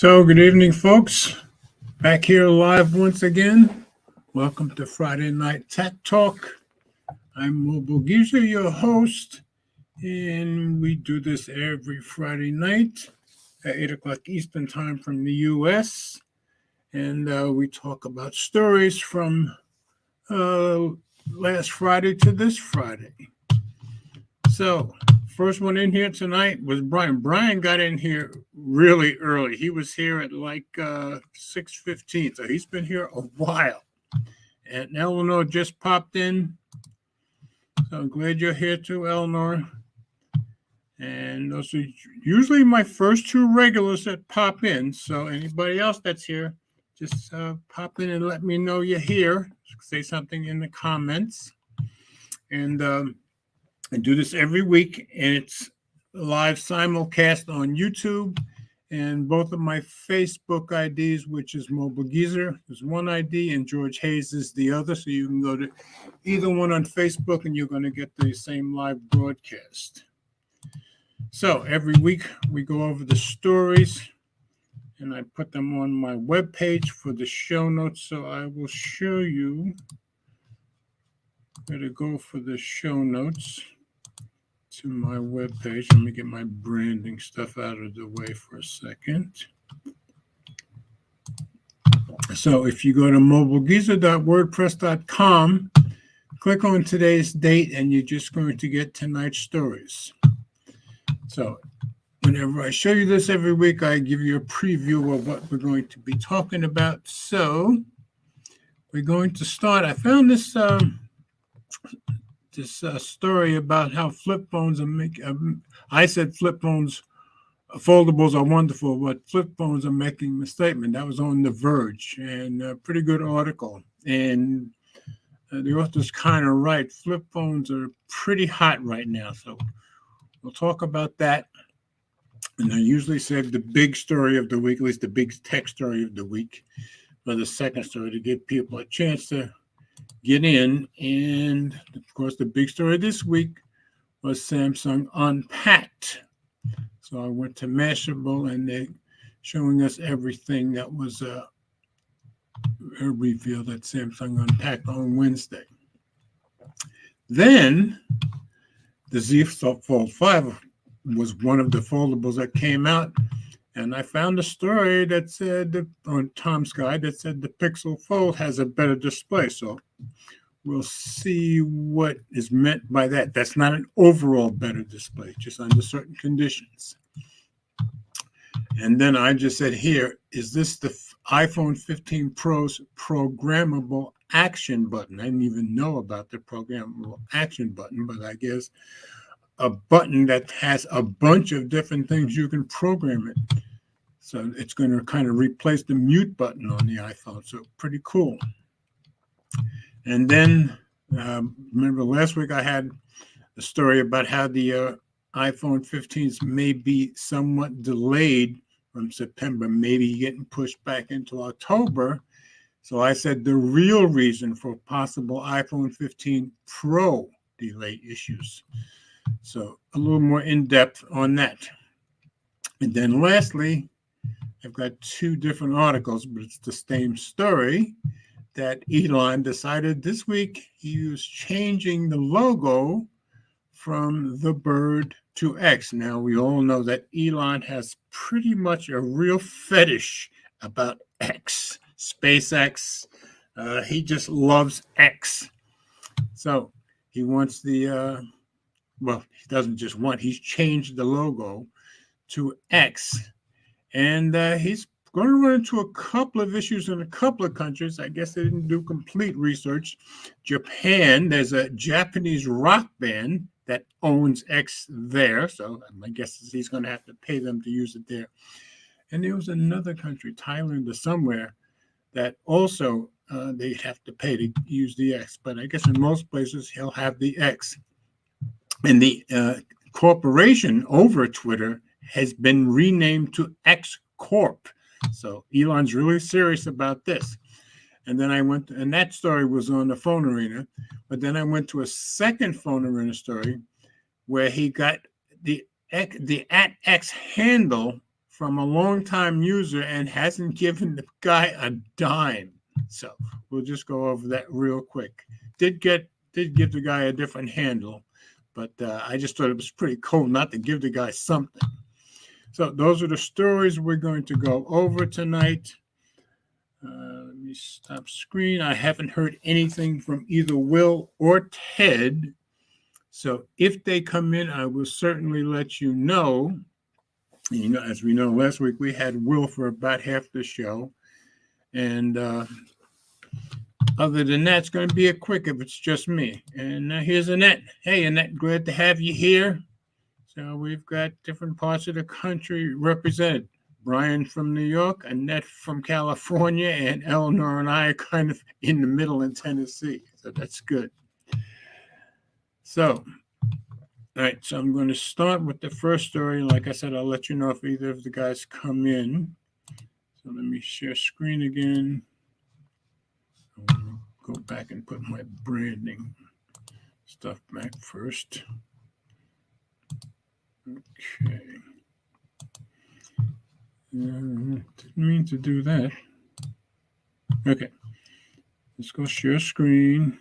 So, good evening, folks. Back here live once again. Welcome to Friday Night Tech Talk. I'm Mobile Geezer, your host, and we do this every Friday night at 8 o'clock Eastern Time from the U.S. And we talk about stories from last Friday to this Friday. So, first one in here tonight was Brian. Brian got in here really early. He was here at like 6:15, so he's been here a while. And Eleanor just popped in, so I'm glad you're here too, Eleanor. And those are usually my first two regulars that pop in. So anybody else that's here, just pop in and let me know you're here. Say something in the comments. And I do this every week, and it's live simulcast on YouTube. And both of my Facebook IDs, which is Mobile Geezer, is one ID, and George Hayes is the other. So you can go to either one on Facebook, and you're going to get the same live broadcast. So every week we go over the stories, and I put them on my webpage for the show notes. So I will show you where to go for the show notes. To my webpage. Let me get my branding stuff out of the way for a second. So if you go to mobilegeezer.wordpress.com, click on today's date, and you're just going to get tonight's stories. So whenever I show you this every week, I give you a preview of what we're going to be talking about. So we're going to start. I found this story about how flip phones are making. I said flip phones, foldables are wonderful, but flip phones are making a statement. That was on The Verge, and a pretty good article. And the author's kind of right. Flip phones are pretty hot right now, so we'll talk about that. And I usually save the big story of the week, at least the big tech story of the week, for the second story to give people a chance to get in. And of course, the big story this week was Samsung Unpacked. So I went to Mashable, and they're showing us everything that was revealed at Samsung Unpacked on Wednesday. Then the Z Fold 5 was one of the foldables that came out. And I found a story that said, on Tom's Guide, that said the Pixel Fold has a better display. So we'll see what is meant by that. That's not an overall better display, just under certain conditions. And then I just said here, is this the iPhone 15 Pro's programmable action button? I didn't even know about the programmable action button, but I guess a button that has a bunch of different things you can program it. So it's going to kind of replace the mute button on the iPhone. So pretty cool. And then remember last week I had a story about how the iPhone 15s may be somewhat delayed from September, maybe getting pushed back into October. So I said the real reason for possible iPhone 15 Pro delay issues. So a little more in depth on that. And then lastly, I've got two different articles, but it's the same story, that Elon decided this week he was changing the logo from the bird to X. Now, we all know that Elon has pretty much a real fetish about X, SpaceX. He just loves X. So he wants the, well, he doesn't just want, he's changed the logo to X. And he's going to run into a couple of issues in a couple of countries. I guess they didn't do complete research. Japan, there's a Japanese rock band that owns X there. So my guess is he's going to have to pay them to use it there. And there was another country, Thailand or somewhere, that also they'd have to pay to use the X. But I guess in most places he'll have the X. And the corporation over Twitter has been renamed to X Corp. So Elon's really serious about this. And then I went, and that story was on the Phone Arena. But then I went to a second Phone Arena story where he got the @X handle from a longtime user and hasn't given the guy a dime. So we'll just go over that real quick. Did give the guy a different handle, but I just thought it was pretty cool not to give the guy something. So those are the stories we're going to go over tonight. Let me stop screen. I haven't heard anything from either Will or Ted. So if they come in, I will certainly let you know. You know, as we know, last week we had Will for about half the show. And other than that, it's going to be a quick if it's just me. And here's Annette. Hey, Annette, glad to have you here. So we've got different parts of the country represented. Brian from New York, Annette from California, and Eleanor and I are kind of in the middle in Tennessee. So that's good. So, all right, so I'm going to start with the first story. Like I said, I'll let you know if either of the guys come in. So let me share screen again. I'll go back and put my branding stuff back first. Okay. Didn't mean to do that. Okay. Let's go share screen.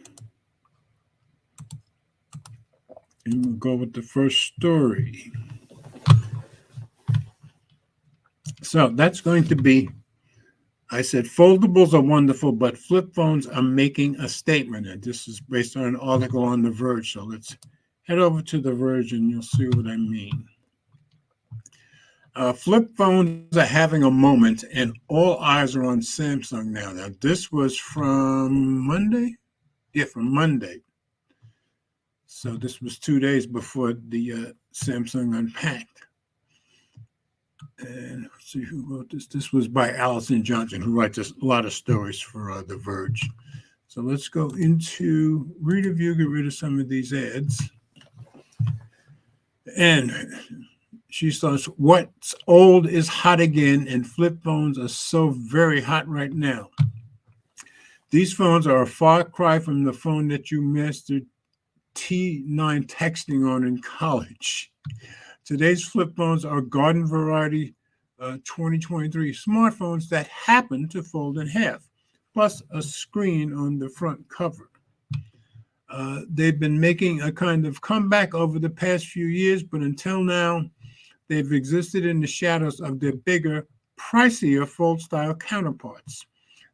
And we'll go with the first story. So that's going to be, I said, foldables are wonderful, but flip phones are making a statement. And this is based on an article on The Verge. So let's head over to The Verge and you'll see what I mean. Flip phones are having a moment, and all eyes are on Samsung now. Now, this was from Monday? Yeah, from Monday. So this was 2 days before the Samsung Unpacked. And let's see who wrote this. This was by Allison Johnson, who writes a lot of stories for The Verge. So let's go into read review, get rid of some of these ads. And she starts, what's old is hot again, and flip phones are so very hot right now. These phones are a far cry from the phone that you mastered T9 texting on in college. Today's flip phones are garden variety 2023 smartphones that happen to fold in half, plus a screen on the front cover. They've been making a kind of comeback over the past few years, but until now, they've existed in the shadows of their bigger, pricier fold-style counterparts.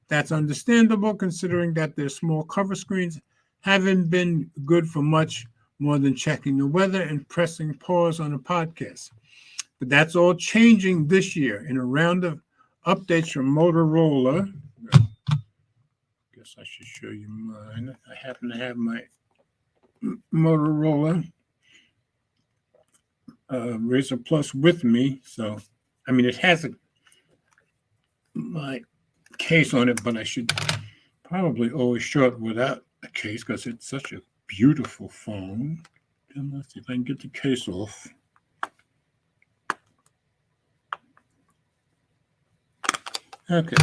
That's understandable considering that their small cover screens haven't been good for much more than checking the weather and pressing pause on a podcast. But that's all changing this year in a round of updates from Motorola. I guess I should show you mine. I happen to have my Motorola Razr Plus with me. So, I mean, it has my case on it, but I should probably always show it without a case because it's such a beautiful phone. And let's see if I can get the case off. Okay.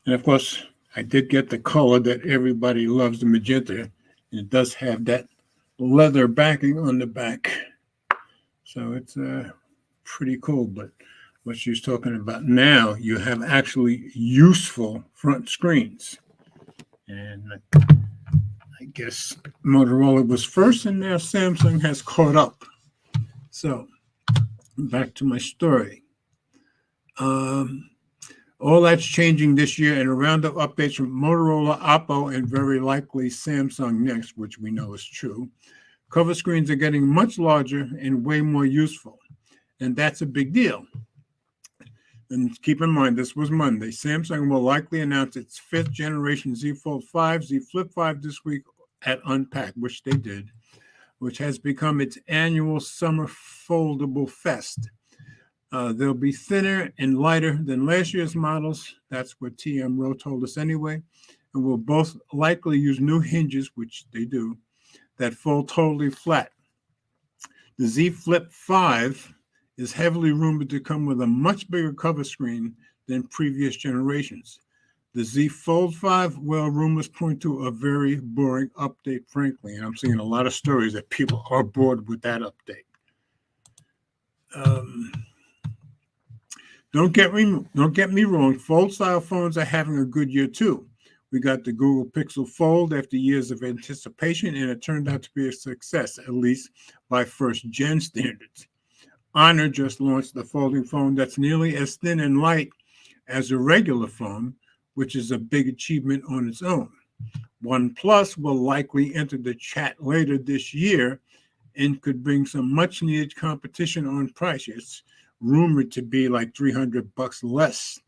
And of course, I did get the color that everybody loves, the magenta. And it does have that leather backing on the back. So it's pretty cool. But what she's talking about now, you have actually useful front screens. And I guess Motorola was first, and now Samsung has caught up. So back to my story. All that's changing this year in a round of updates from Motorola, Oppo, and very likely Samsung next, which we know is true. Cover screens are getting much larger and way more useful, and that's a big deal. And keep in mind, this was Monday. Samsung will likely announce its 5th generation Z Fold 5, Z Flip 5 this week at Unpack, which they did, which has become its annual summer foldable fest. They'll be thinner and lighter than last year's models. That's what TM Rowe told us anyway. And will both likely use new hinges, which they do, that fold totally flat. The Z Flip 5 is heavily rumored to come with a much bigger cover screen than previous generations. The Z Fold 5, well, rumors point to a very boring update, frankly. And I'm seeing a lot of stories that people are bored with that update. Don't get me wrong. Fold style phones are having a good year too. We got the Google Pixel Fold after years of anticipation, and it turned out to be a success, at least by first gen standards. Honor just launched the folding phone that's nearly as thin and light as a regular phone, which is a big achievement on its own. OnePlus will likely enter the chat later this year and could bring some much needed competition on price. It's rumored to be like $300 less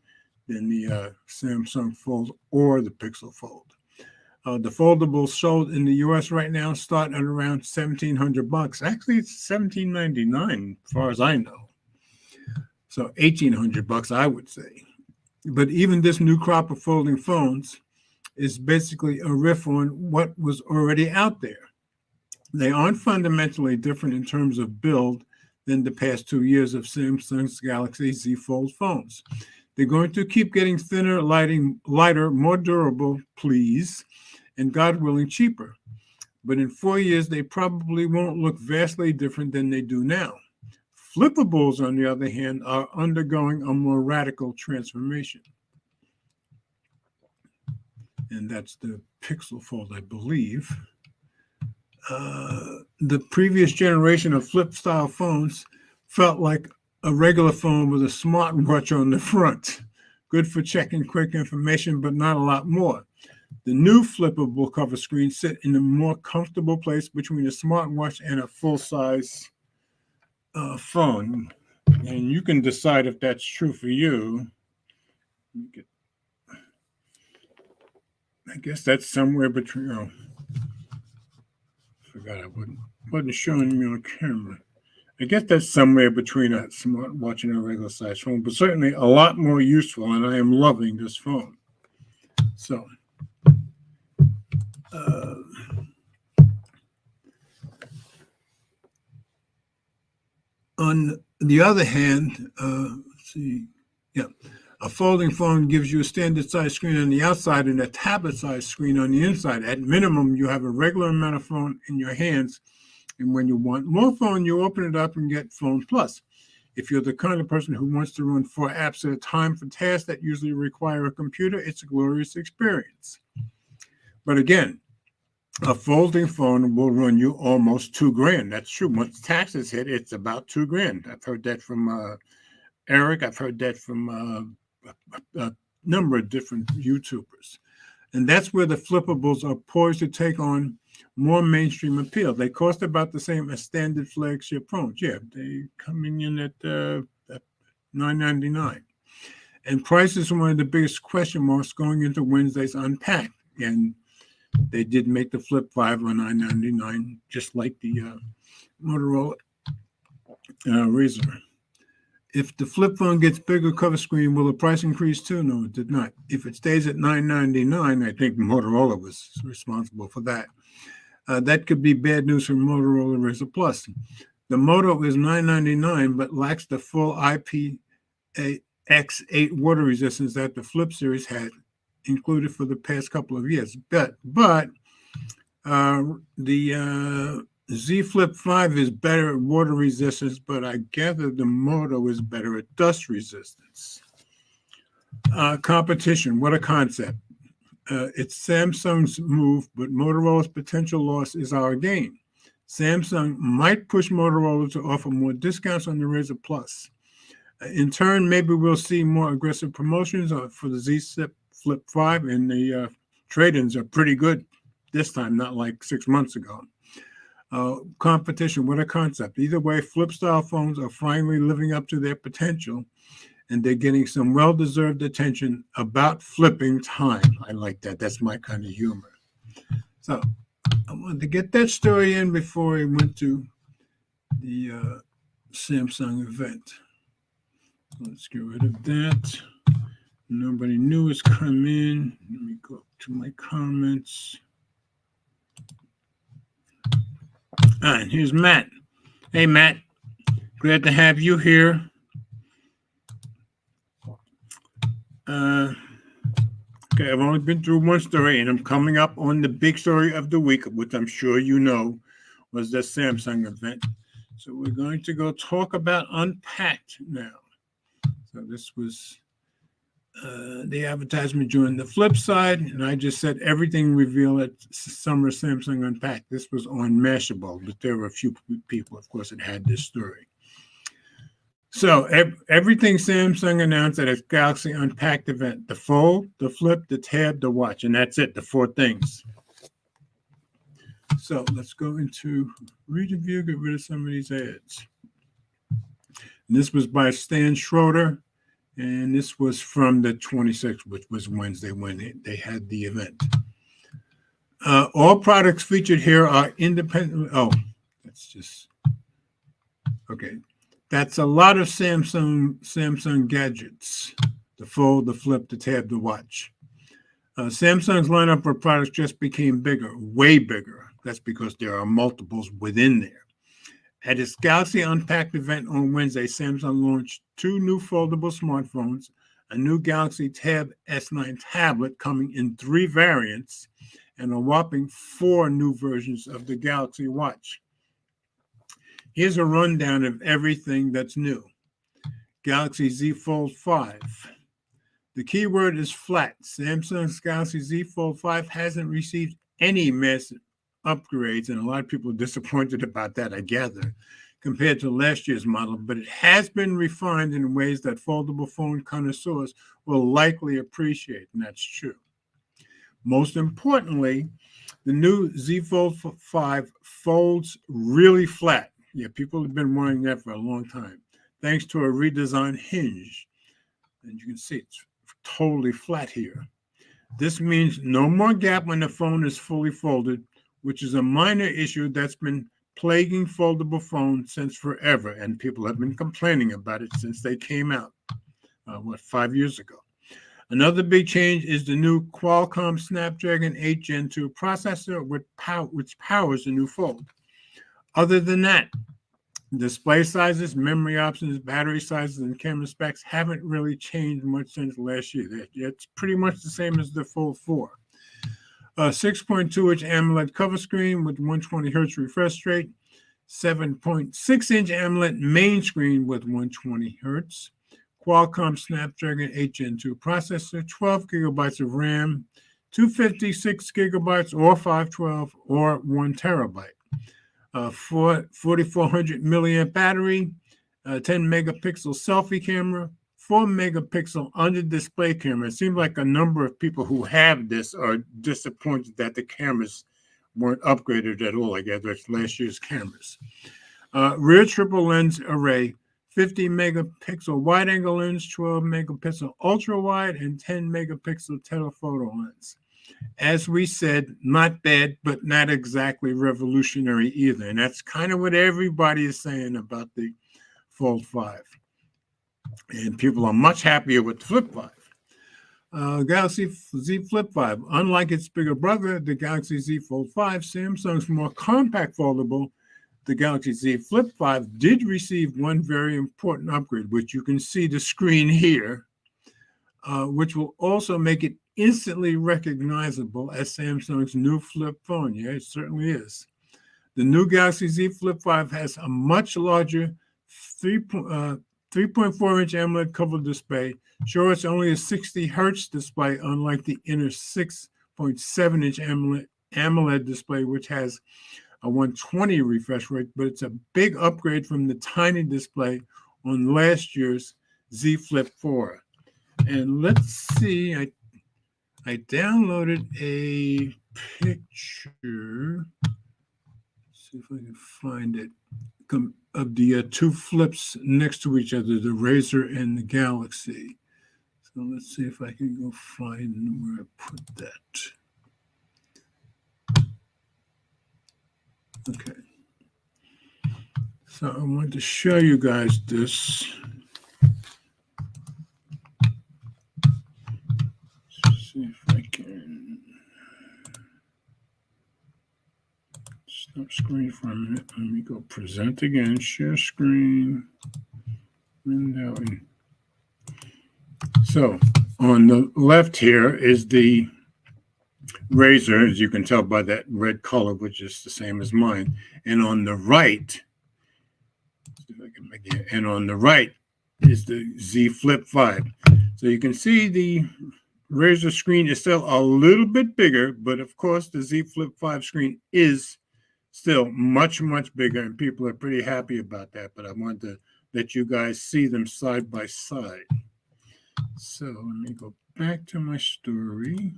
than the Samsung Fold or the Pixel Fold. The foldables sold in the US right now start at around $1,700. Actually, it's $1,799 as far as I know. So $1,800, I would say. But even this new crop of folding phones is basically a riff on what was already out there. They aren't fundamentally different in terms of build than the past 2 years of Samsung's Galaxy Z Fold phones. They're going to keep getting thinner, lighter, more durable, please, and God willing, cheaper. But in 4 years, they probably won't look vastly different than they do now. Flippables, on the other hand, are undergoing a more radical transformation. And that's the Pixel Fold, I believe. The previous generation of flip-style phones felt like a regular phone with a smartwatch on the front. Good for checking quick information, but not a lot more. The new flippable cover screens sit in a more comfortable place between a smartwatch and a full-size phone. And you can decide if that's true for you. I guess that's somewhere between, I forgot I wasn't showing me on camera. I guess that's somewhere between a smartwatch and a regular size phone, but certainly a lot more useful, and I am loving this phone. So, on the other hand, a folding phone gives you a standard size screen on the outside and a tablet size screen on the inside. At minimum, you have a regular amount of phone in your hands. And when you want more phone, you open it up and get Phone Plus. If you're the kind of person who wants to run 4 apps at a time for tasks that usually require a computer, it's a glorious experience. But again, a folding phone will run you almost $2,000. That's true. Once taxes hit, it's about $2,000. I've heard that from Eric. I've heard that from a number of different YouTubers. And that's where the flippables are poised to take on more mainstream appeal. They cost about the same as standard flagship phones. Yeah, they coming in at $999. And price is one of the biggest question marks going into Wednesday's Unpacked. And they did make the Flip 5 on $999, just like the Motorola Razr. If the flip phone gets bigger cover screen, will the price increase too? No, it did not. If it stays at $999, I think Motorola was responsible for that. That could be bad news for Motorola Razr Plus. The Moto is $999, but lacks the full IPX8 water resistance that the Flip series had included for the past couple of years. But the Z Flip 5 is better at water resistance, but I gather the Moto is better at dust resistance. Competition, what a concept. It's Samsung's move, but Motorola's potential loss is our gain. Samsung might push Motorola to offer more discounts on the Razr Plus. In turn, maybe we'll see more aggressive promotions for the Z Flip 5, and the trade-ins are pretty good this time, not like 6 months ago. Competition, what a concept. Either way, flip-style phones are finally living up to their potential, and they're getting some well-deserved attention about flipping time. I like that. That's my kind of humor. So I wanted to get that story in before I went to the Samsung event. Let's get rid of that. Nobody new has come in. Let me go to my comments. And here's Matt. Hey, Matt. Glad to have you here. Okay, I've only been through one story, and I'm coming up on the big story of the week, which I'm sure you know was the Samsung event. So we're going to go talk about Unpacked now. So this was the advertisement during the flip side, and I just said everything revealed at Summer Samsung Unpacked. This was on Mashable, but there were a few people, of course, that had this story. So everything Samsung announced at its Galaxy Unpacked event: the Fold, the Flip, the Tab, the Watch, and that's it, the 4 things. So let's go into read review, get rid of some of these ads. And this was by Stan Schroeder, and this was from the 26th, which was Wednesday when they had the event. All products featured here are independent. Oh, that's just okay. That's a lot of Samsung gadgets: the Fold, the Flip, the Tab, the Watch. Samsung's lineup of products just became bigger, way bigger. That's because there are multiples within there. At its Galaxy Unpacked event on Wednesday, Samsung launched 2 new foldable smartphones, a new Galaxy Tab S9 tablet coming in 3 variants, and a whopping 4 new versions of the Galaxy Watch. Here's a rundown of everything that's new. Galaxy Z Fold 5. The keyword is flat. Samsung's Galaxy Z Fold 5 hasn't received any massive upgrades, and a lot of people are disappointed about that, I gather, compared to last year's model, but it has been refined in ways that foldable phone connoisseurs will likely appreciate, and that's true. Most importantly, the new Z Fold 5 folds really flat. Yeah, people have been wanting that for a long time, thanks to a redesigned hinge. And you can see it's totally flat here. This means no more gap when the phone is fully folded, which is a minor issue that's been plaguing foldable phones since forever, and people have been complaining about it since they came out, 5 years ago. Another big change is the new Qualcomm Snapdragon 8 Gen 2 processor, which powers the new Fold. Other than that, display sizes, memory options, battery sizes, and camera specs haven't really changed much since last year. It's pretty much the same as the Fold 4. A 6.2-inch AMOLED cover screen with 120 Hz refresh rate, 7.6-inch AMOLED main screen with 120 Hz, Qualcomm Snapdragon 8 Gen 2 processor, 12 gigabytes of RAM, 256 gigabytes or 512 or 1 terabyte. 4400 milliamp battery, 10 megapixel selfie camera, 4 megapixel under display camera. It seems like a number of people who have this are disappointed that the cameras weren't upgraded at all. I guess that's last year's cameras. Rear triple lens array, 50 megapixel wide angle lens, 12 megapixel ultra wide, and 10 megapixel telephoto lens. As we said, not bad, but not exactly revolutionary either. And that's kind of what everybody is saying about the Fold 5. And people are much happier with the Flip 5. Galaxy Z Flip 5. Unlike its bigger brother, the Galaxy Z Fold 5, Samsung's more compact foldable, the Galaxy Z Flip 5 did receive one very important upgrade, which you can see the screen here, which will also make it instantly recognizable as Samsung's new flip phone. Yeah, it certainly is. The new Galaxy Z Flip 5 has a much larger 3.4-inch AMOLED cover display. Sure, it's only a 60 Hertz display, unlike the inner 6.7-inch AMOLED display, which has a 120 refresh rate, but it's a big upgrade from the tiny display on last year's Z Flip 4. And let's see, I downloaded a picture. Let's see if I can find it, of the 2 flips next to each other, the Razr and the Galaxy. So let's see if I can go find where I put that. Okay. So I want to show you guys this. See if I can stop screen for a minute. Let me go present again, share screen, window. So on the left here is the Razr, as you can tell by that red color, which is the same as mine. And on the right, and on the right is the Z Flip 5. So you can see the Razr screen is still a little bit bigger, but of course the Z Flip 5 screen is still much, much bigger, and people are pretty happy about that. But I wanted to let you guys see them side by side. So let me go back to my story.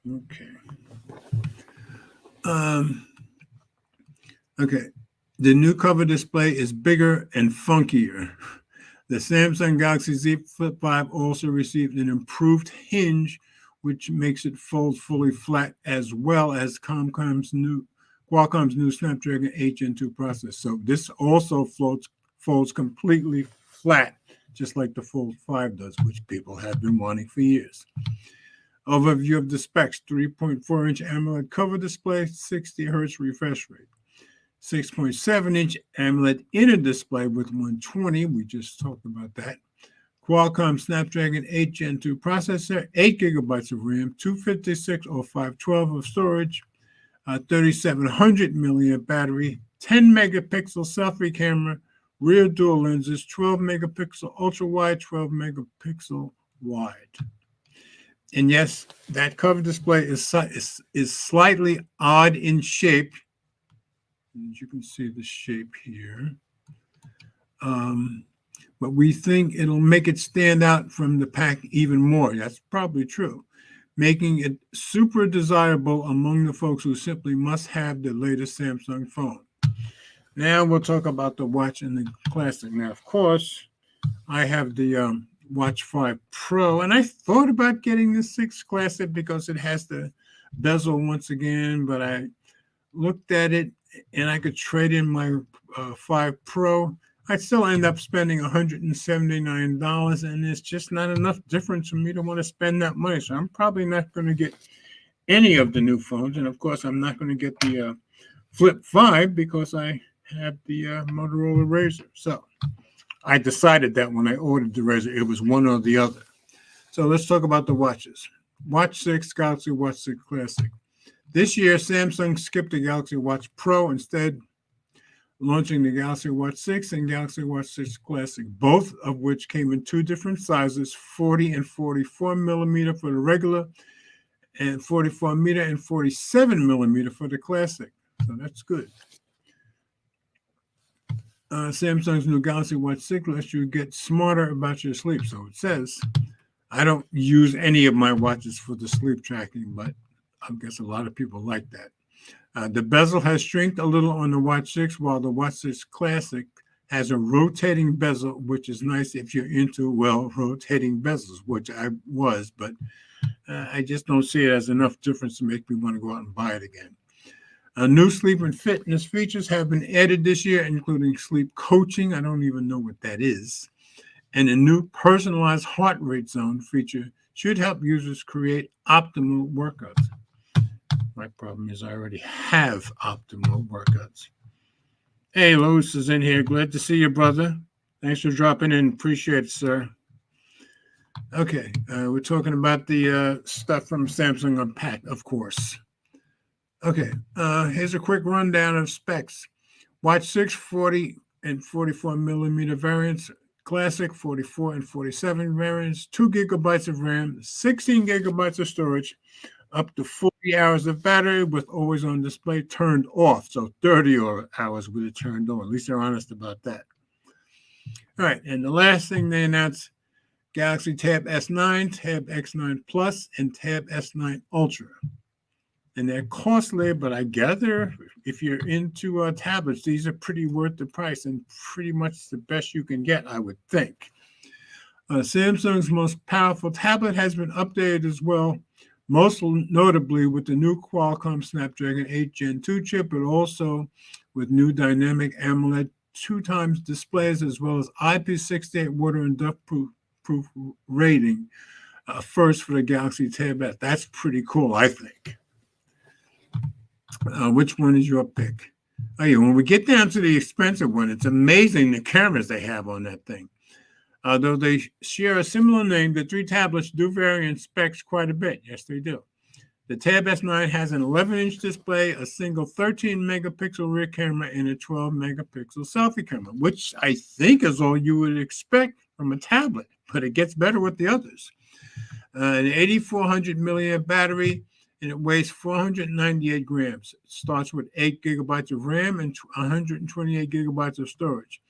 Okay. Okay. The new cover display is bigger and funkier. The Samsung Galaxy Z Flip 5 also received an improved hinge, which makes it fold fully flat, as well as Qualcomm's new Snapdragon 8 Gen 2 processor. So this also folds completely flat, just like the Fold 5 does, which people have been wanting for years. Overview of the specs: 3.4-inch AMOLED cover display, 60 Hz refresh rate. 6.7-inch AMOLED inner display with 120. We just talked about that. Qualcomm Snapdragon 8 Gen 2 processor, 8 gigabytes of RAM, 256 or 512 of storage, 3700 milliamp battery, 10 megapixel selfie camera, rear dual lenses, 12 megapixel ultra wide, 12 megapixel wide. And yes, that cover display is slightly odd in shape. As you can see the shape here. But we think it'll make it stand out from the pack even more. That's probably true, making it super desirable among the folks who simply must have the latest Samsung phone. Now we'll talk about the watch and the Classic. Now, of course, I have the Watch 5 Pro, and I thought about getting the 6 Classic because it has the bezel once again, but I looked at it and I could trade in my 5 Pro. I'd still end up spending $179, and it's just not enough difference for me to want to spend that money. So I'm probably not going to get any of the new phones, and of course, I'm not going to get the Flip 5 because I have the Motorola Razr. So I decided that when I ordered the Razr, it was one or the other. So let's talk about the watches. Watch 6, Galaxy Watch 6 Classic. This year, Samsung skipped the Galaxy Watch Pro, instead launching the Galaxy Watch 6 and Galaxy Watch 6 Classic, both of which came in 2 different sizes, 40 and 44 millimeter for the regular, and 44 meter and 47 millimeter for the Classic. So that's good. Samsung's new Galaxy Watch 6 lets you get smarter about your sleep. So it says, I don't use any of my watches for the sleep tracking, but I guess a lot of people like that. The bezel has shrinked a little on the Watch 6, while the Watch 6 Classic has a rotating bezel, which is nice if you're into, well, rotating bezels, which I was, but I just don't see it as enough difference to make me want to go out and buy it again. New sleep and fitness features have been added this year, including sleep coaching. I don't even know what that is. And a new personalized heart rate zone feature should help users create optimal workouts. My problem is I already have optimal workouts. Hey, Louis is in here. Glad to see you, brother. Thanks for dropping in. Appreciate it, sir. Okay, we're talking about the stuff from Samsung Unpacked, of course. Okay, here's a quick rundown of specs. Watch 6, 40 and 44 millimeter variants, Classic 44 and 47 variants, 2 gigabytes of RAM, 16 gigabytes of storage, up to 40 hours of battery with always on display turned off. So 30 hours with it turned on. At least they're honest about that. All right, and the last thing they announced, Galaxy Tab S9, Tab X9 Plus, and Tab S9 Ultra. And they're costly, but I gather if you're into tablets, these are pretty worth the price and pretty much the best you can get, I would think. Samsung's most powerful tablet has been updated as well, most notably with the new Qualcomm Snapdragon 8 Gen 2 chip, but also with new dynamic AMOLED 2x displays, as well as IP68 water and dust-proof rating, first for the Galaxy Tab S. That's pretty cool, I think. Which one is your pick? Oh, yeah, when we get down to the expensive one, it's amazing the cameras they have on that thing. Though they share a similar name, the 3 tablets do vary in specs quite a bit. Yes, they do. The Tab S9 has an 11-inch display, a single 13-megapixel rear camera, and a 12-megapixel selfie camera, which I think is all you would expect from a tablet, but it gets better with the others. An 8,400 milliamp battery, and it weighs 498 grams. It starts with 8 gigabytes of RAM and 128 gigabytes of storage,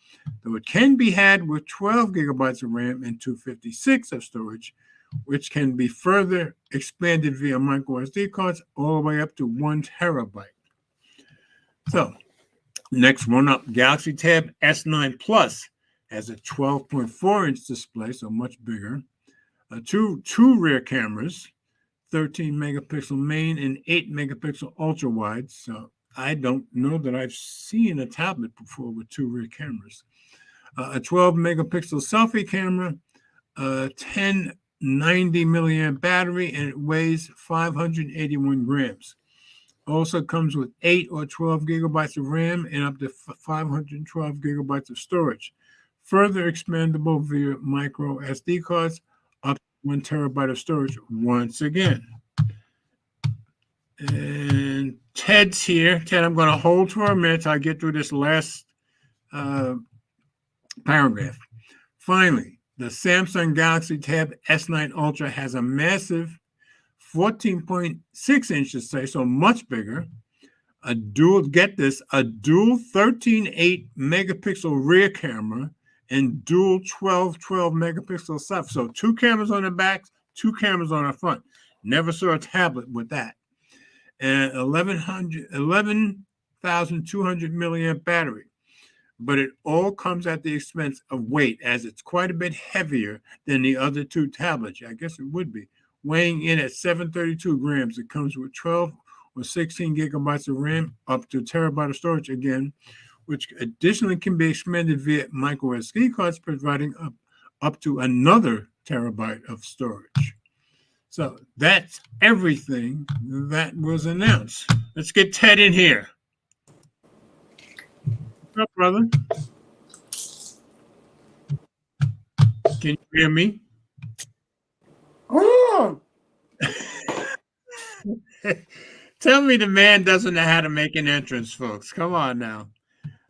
though it can be had with 12 gigabytes of RAM and 256 of storage, which can be further expanded via micro SD cards all the way up to 1 terabyte. So, next one up, Galaxy Tab S9 Plus has a 12.4-inch display, so much bigger. Two rear cameras, 13-megapixel main and 8-megapixel ultra wide. So I don't know that I've seen a tablet before with 2 rear cameras. A 12-megapixel selfie camera, 1090 milliamp battery, and it weighs 581 grams. Also comes with 8 or 12 gigabytes of RAM and up to 512 gigabytes of storage. Further expandable via micro SD cards, up to 1 terabyte of storage once again. And Ted's here. Ted, I'm going to hold for a minute till I get through this last paragraph. Finally, the Samsung Galaxy Tab S9 Ultra has a massive 14.6-inch display, so much bigger. A dual 13.8 megapixel rear camera and dual 12 megapixel self. So 2 cameras on the back, 2 cameras on the front. Never saw a tablet with that. And 11,200 milliamp battery. But it all comes at the expense of weight, as it's quite a bit heavier than the other 2 tablets. I guess it would be. Weighing in at 732 grams. It comes with 12 or 16 gigabytes of RAM, up to a terabyte of storage again, which additionally can be expanded via micro SD cards, providing up to another terabyte of storage. So that's everything that was announced. Let's get Ted in here. What's up, brother? Can you hear me? Tell me the man doesn't know how to make an entrance, folks. Come on now.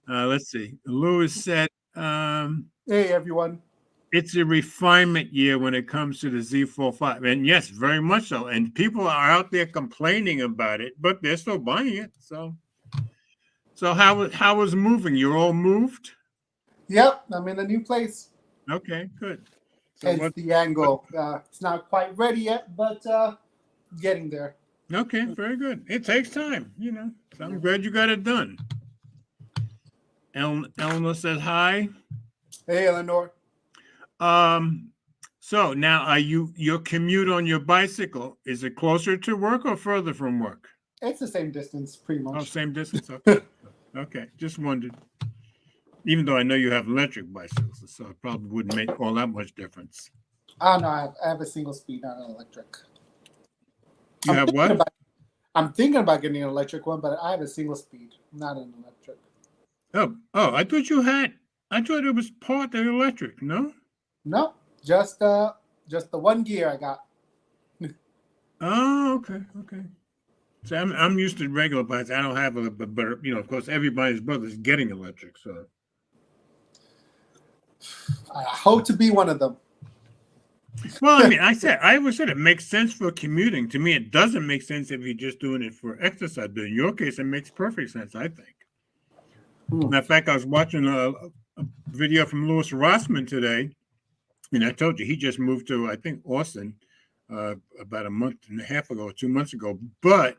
Let's see. Lewis said, hey, everyone. It's a refinement year when it comes to the Z Fold 5. And yes, very much so. And people are out there complaining about it, but they're still buying it. So how was moving? You're all moved? Yep, I'm in a new place. Okay, good. So Hence the angle. It's not quite ready yet, but getting there. Okay, very good. It takes time, So I'm glad you got it done. Eleanor says hi. Hey, Eleanor. So now your commute on your bicycle, is it closer to work or further from work? It's the same distance, pretty much. Oh, same distance. Okay. Okay, just wondered. Even though I know you have electric bicycles, so it probably wouldn't make all that much difference. Oh no, I have a single speed, not an electric. You have what? I'm thinking about getting an electric one, but I have a single speed, not an electric. Oh, I thought it was part of the electric. No. No, just the one gear I got. Oh, okay. So I'm used to regular bikes. I don't have a, but of course, everybody's brother's getting electric. So I hope to be one of them. Well, I mean, I always said it makes sense for commuting. To me, it doesn't make sense if you're just doing it for exercise. But in your case, it makes perfect sense, I think. Matter of fact, I was watching a video from Louis Rossman today, and I told you he just moved to, I think, Austin about a month and a half ago, 2 months ago. But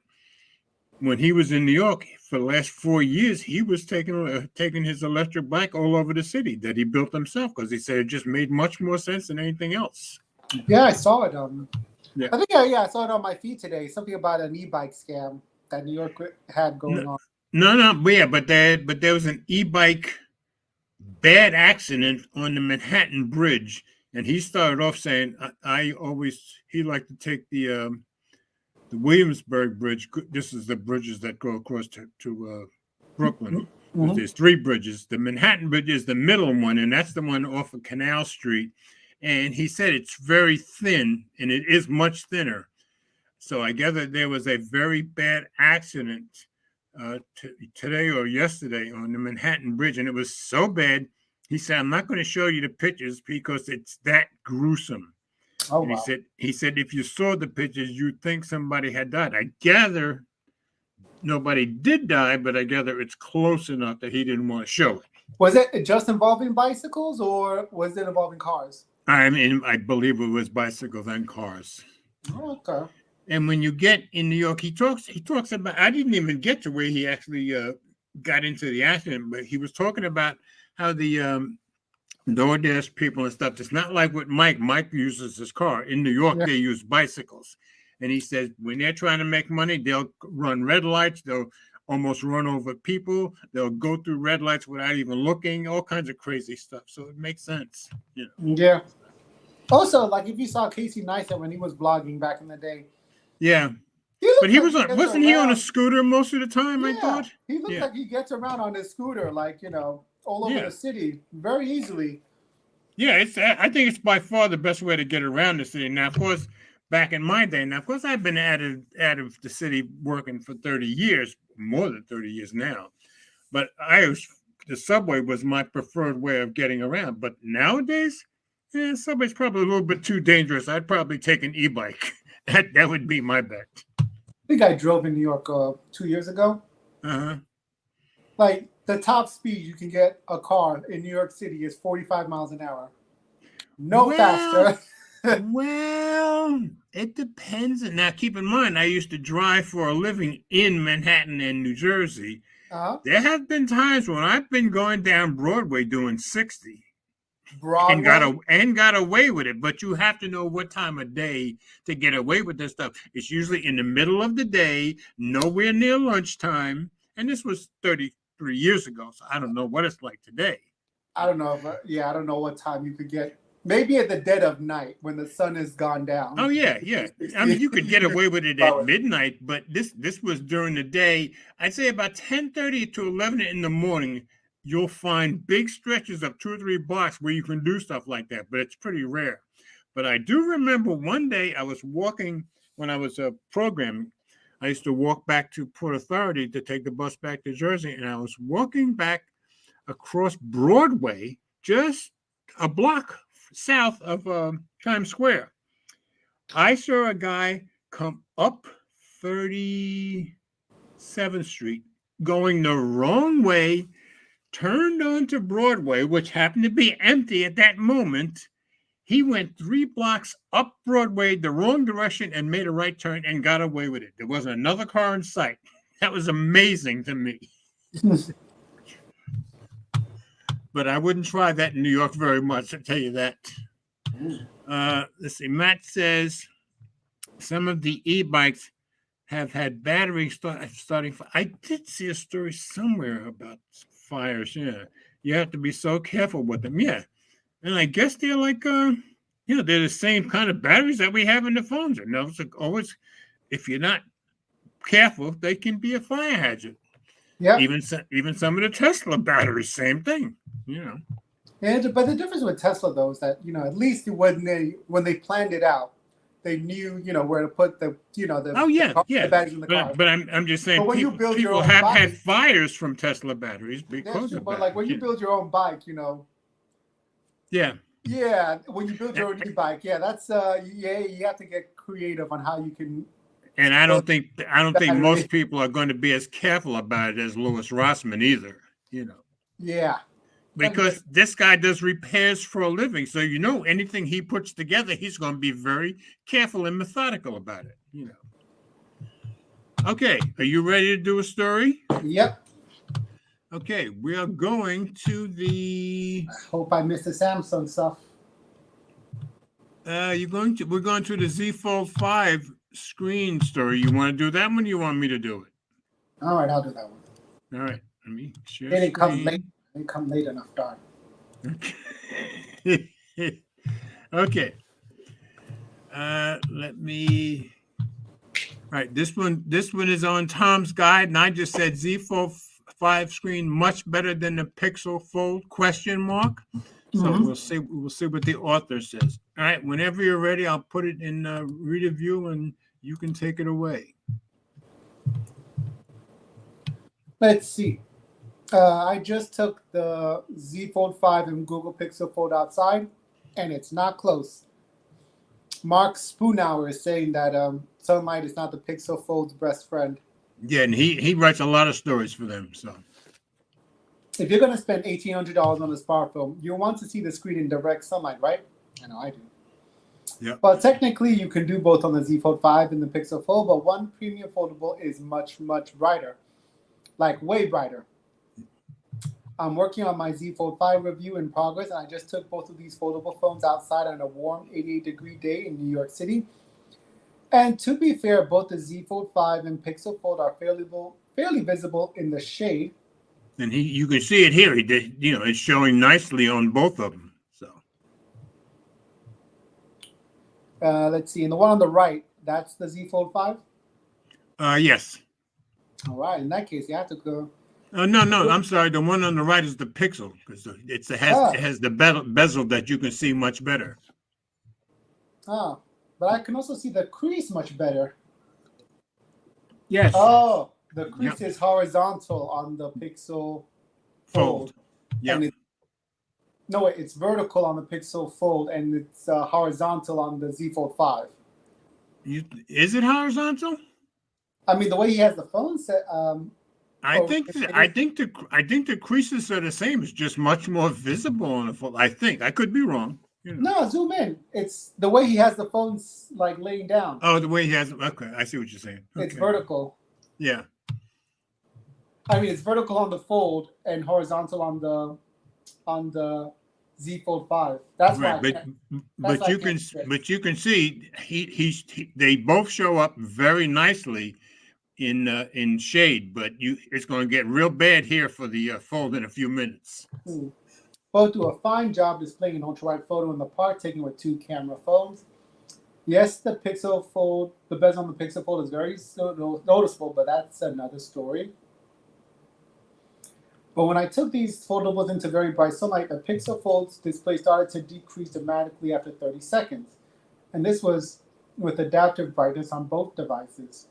when he was in New York for the last 4 years, he was taking his electric bike all over the city that he built himself, because he said it just made much more sense than anything else. Yeah, I saw it. Yeah. I think I saw it on my feed today. Something about an e-bike scam that New York had going on. No, yeah, but there was an e-bike bad accident on the Manhattan Bridge, and he started off saying, he liked to take the Williamsburg Bridge. This is the bridges that go across to Brooklyn. Mm-hmm. There's 3 bridges. The Manhattan Bridge is the middle one, and that's the one off of Canal Street. And he said it's very thin, and it is much thinner. So I gather there was a very bad accident today or yesterday on the Manhattan Bridge, and it was so bad. He said, "I'm not going to show you the pictures because it's that gruesome." Oh And wow. he said, if you saw the pictures, you'd think somebody had died. I gather nobody did die, but I gather it's close enough that he didn't want to show it. Was it just involving bicycles, or was it involving cars? I mean, I believe it was bicycles and cars. Oh, okay. And when you get in New York, he talks about, I didn't even get to where he actually got into the accident, but he was talking about how the DoorDash people and stuff, it's not like what Mike uses his car. In New York, They use bicycles. And he says when they're trying to make money, they'll run red lights, they'll almost run over people, they'll go through red lights without even looking, all kinds of crazy stuff. So it makes sense. You know? Yeah. Also, like if you saw Casey Neistat when he was vlogging back in the day. Yeah. But he wasn't he on a scooter most of the time, I thought? He looks like he gets around on his scooter, like, all over the city very easily. Yeah, I think it's by far the best way to get around the city. Now, of course, back in my day, I've been out of the city working for 30 years, more than 30 years now. But the subway was my preferred way of getting around. But nowadays, subway's probably a little bit too dangerous. I'd probably take an e-bike. That would be my bet. I think I drove in New York 2 years ago. Uh-huh. Like the top speed you can get a car in New York City is 45 miles an hour. Faster. Well, it depends. Now, keep in mind, I used to drive for a living in Manhattan and New Jersey. Uh-huh. There have been times when I've been going down Broadway doing 60. Broadway? And got away with it, but you have to know what time of day to get away with this stuff. It's usually in the middle of the day, nowhere near lunchtime, and this was 33 years ago, so I don't know what it's like today. I don't know. I don't know what time you could get. Maybe at the dead of night when the sun has gone down. Oh yeah. I mean, you could get away with it at midnight, but this was during the day. I'd say about 10:30 to 11 in the morning. You'll find big stretches of 2 or 3 blocks where you can do stuff like that, but it's pretty rare. But I do remember one day I was walking when I was programming. I used to walk back to Port Authority to take the bus back to Jersey, and I was walking back across Broadway, just a block south of Times Square. I saw a guy come up 37th Street going the wrong way, turned onto Broadway, which happened to be empty at that moment. He went 3 blocks up Broadway the wrong direction and made a right turn and got away with it. There wasn't another car in sight. That was amazing to me. But I wouldn't try that in New York very much, I'll tell you that. Let's see. Matt says some of the e-bikes have had batteries starting. I did see a story somewhere about fires. Yeah, you have to be so careful with them. Yeah, and I guess they're like, they're the same kind of batteries that we have in the phones. And those are always, if you're not careful, they can be a fire hazard. Yeah. Even some of the Tesla batteries, same thing. Yeah, but the difference with Tesla though is that at least when they planned it out, they knew where to put the the batteries in the car. But I'm just saying, when you build your people own have bike, had fires from Tesla batteries because of but like when you build your own bike, yeah, when you build your own e-bike, that's you have to get creative on how you can. And I don't think most people are going to be as careful about it as Louis Rossmann either. Yeah. Because this guy does repairs for a living, so anything he puts together, he's going to be very careful and methodical about it. Okay, are you ready to do a story? Yep. Okay, we are going to the. I hope I missed the Samsung stuff. We're going to the Z Fold 5 screen story. You want to do that one? Or you want me to do it? All right, I'll do that one. All right, let me share. It didn't come late. Didn't come late enough, darn. Okay. Let me. Right, this one is on Tom's guide, and I just said Z Fold 5 screen much better than the Pixel Fold ? So we'll see what the author says. All right, whenever you're ready, I'll put it in reader view and you can take it away. Let's see. I just took the Z Fold 5 and Google Pixel Fold outside, and it's not close. Mark Spoonhour is saying that sunlight is not the Pixel Fold's best friend. Yeah, and he writes a lot of stories for them. So if you're going to spend $1,800 on a smartphone, you want to see the screen in direct sunlight, right? I know I do. Yeah. But technically, you can do both on the Z Fold 5 and the Pixel Fold, but one premium foldable is much, much brighter, like way brighter. I'm working on my Z Fold 5 review in progress, and I just took both of these foldable phones outside on a warm 88-degree day in New York City. And to be fair, both the Z Fold 5 and Pixel Fold are fairly visible in the shade. And you can see it here. It's showing nicely on both of them. So let's see. And the one on the right, that's the Z Fold 5? Yes. All right. In that case, you have to go. No, I'm sorry. The one on the right is the Pixel because it has the bezel that you can see much better. Oh, but I can also see the crease much better. Yes. Oh, the crease is horizontal on the Pixel Fold. Yeah. It's vertical on the Pixel Fold, and it's horizontal on the Z Fold 5. Is it horizontal? I mean, the way he has the phone set. I think the creases are the same. It's just much more visible on the phone. I think I could be wrong. No, zoom in. It's the way he has the phones like laying down. Oh, the way he has. Okay, I see what you're saying. Okay. It's vertical. Yeah. I mean, it's vertical on the Fold and horizontal on the Z Fold 5. That's right. But you can see they both show up very nicely in shade, but it's going to get real bad here for the Fold in a few minutes. Both do a fine job displaying an ultra-wide photo in the park, taken with 2 camera phones. Yes, the Pixel Fold, the bezel on the Pixel Fold is very noticeable, but that's another story. But when I took these foldables into very bright sunlight, the Pixel Fold's display started to decrease dramatically after 30 seconds. And this was with adaptive brightness on both devices.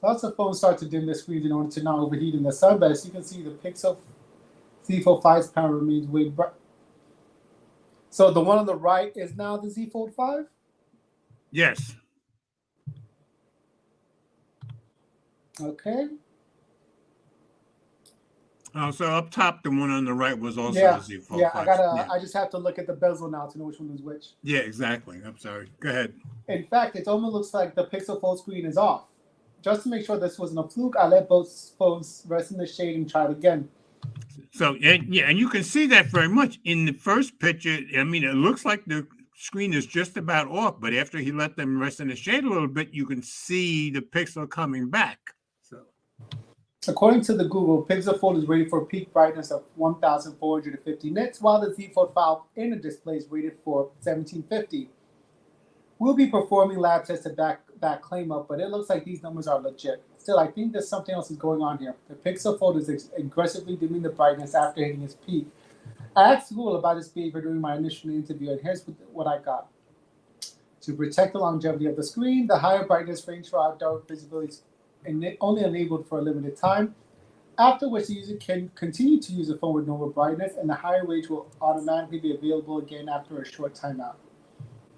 Lots of phones start to dim their screens in order to not overheat in the sun, but as you can see, the Pixel Z Fold 5's panel remains way bright. So the one on the right is now the Z Fold 5? Yes. Okay. Oh, so up top, the one on the right was also the Z Fold 5. I just have to look at the bezel now to know which one is which. Yeah, exactly. I'm sorry. Go ahead. In fact, it almost looks like the Pixel Fold screen is off. Just to make sure this wasn't a fluke, I let both phones rest in the shade and try it again. So, and you can see that very much in the first picture. I mean, it looks like the screen is just about off, but after he let them rest in the shade a little bit, you can see the Pixel coming back. So, according to the Google, Pixel Fold is rated for peak brightness of 1,450 nits, while the Z Fold 5 inner display is rated for 1,750. We'll be performing lab tests to back that claim up, but it looks like these numbers are legit. Still, I think there's something else is going on here. The Pixel Fold is aggressively dimming the brightness after hitting its peak. I asked Google about this behavior during my initial interview, and here's what I got. To protect the longevity of the screen, the higher brightness range for outdoor visibility is only enabled for a limited time, after which the user can continue to use the phone with normal brightness, and the higher range will automatically be available again after a short timeout.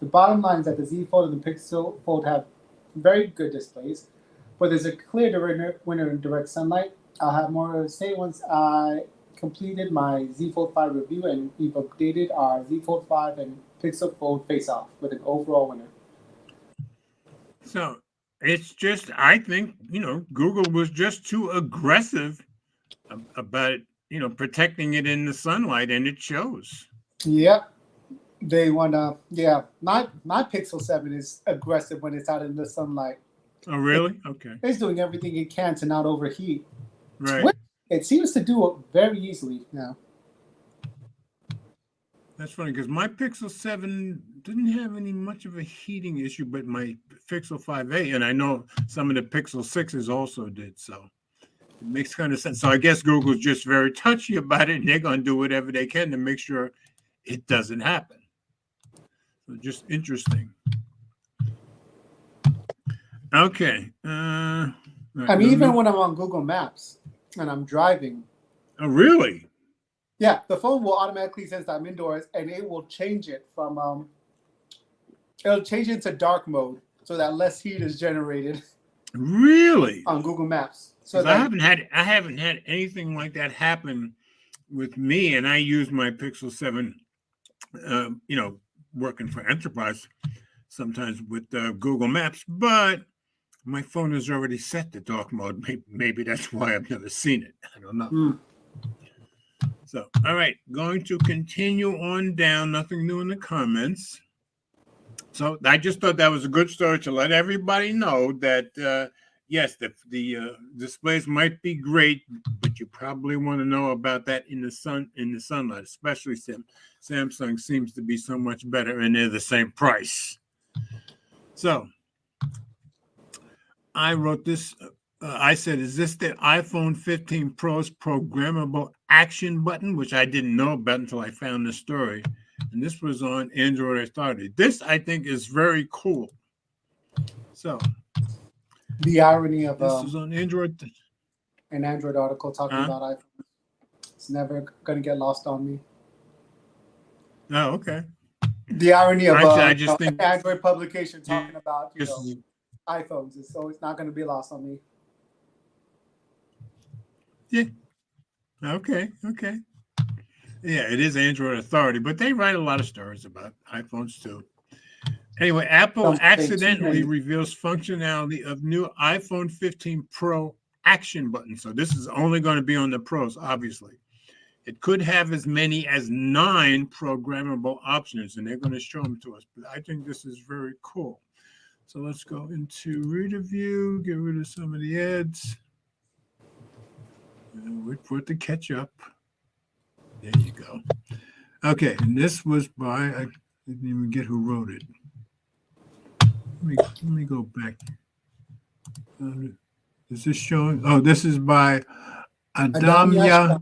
The bottom line is that the Z Fold and the Pixel Fold have very good displays, but there's a clear winner in direct sunlight. I'll have more to say once I completed my Z Fold 5 review, and we've updated our Z Fold 5 and Pixel Fold face-off with an overall winner. So it's just, I think, Google was just too aggressive about, protecting it in the sunlight, and it shows. Yep. They want to, my Pixel 7 is aggressive when it's out in the sunlight. Oh, really? Okay. It's doing everything it can to not overheat. Right. It seems to do it very easily now. That's funny because my Pixel 7 didn't have much of a heating issue, but my Pixel 5a, and I know some of the Pixel 6s also did, so it makes kind of sense. So I guess Google's just very touchy about it, and they're going to do whatever they can to make sure it doesn't happen. So just interesting. Okay. I mean, even when I'm on Google Maps and I'm driving. Oh, really? Yeah, the phone will automatically sense that I'm indoors, and it will change it from it'll change it into dark mode so that less heat is generated. Really? On Google Maps. So I haven't had anything like that happen with me, and I use my Pixel 7, working for enterprise sometimes with Google Maps, but my phone is already set to dark mode. Maybe that's why I've never seen it. I don't know. So, all right, going to continue on down. Nothing new in the comments. So I just thought that was a good story to let everybody know that, yes, the displays might be great, but you probably want to know about that in the sunlight, especially Samsung seems to be so much better, and they're the same price. So I wrote this. I said, is this the iPhone 15 Pro's programmable action button, which I didn't know about until I found the story. And this was on Android Authority. This, I think, is very cool. So the irony of this is on Android. An Android article talking about iPhone. It's never going to get lost on me. Oh, okay. The irony of I just think an Android publication talking about iPhones, so it's not going to be lost on me. Yeah. Okay. Yeah, it is Android Authority, but they write a lot of stories about iPhones too. Anyway, Apple accidentally reveals functionality of new iPhone 15 Pro action button. So this is only going to be on the Pros, obviously. It could have as many as 9 programmable options, and they're going to show them to us. But I think this is very cool. So let's go into reader view, get rid of some of the ads. Wait for it to catch up. There you go. Okay, and this was by, I didn't even get who wrote it. Let me go back. Is this showing? Oh, this is by Adamya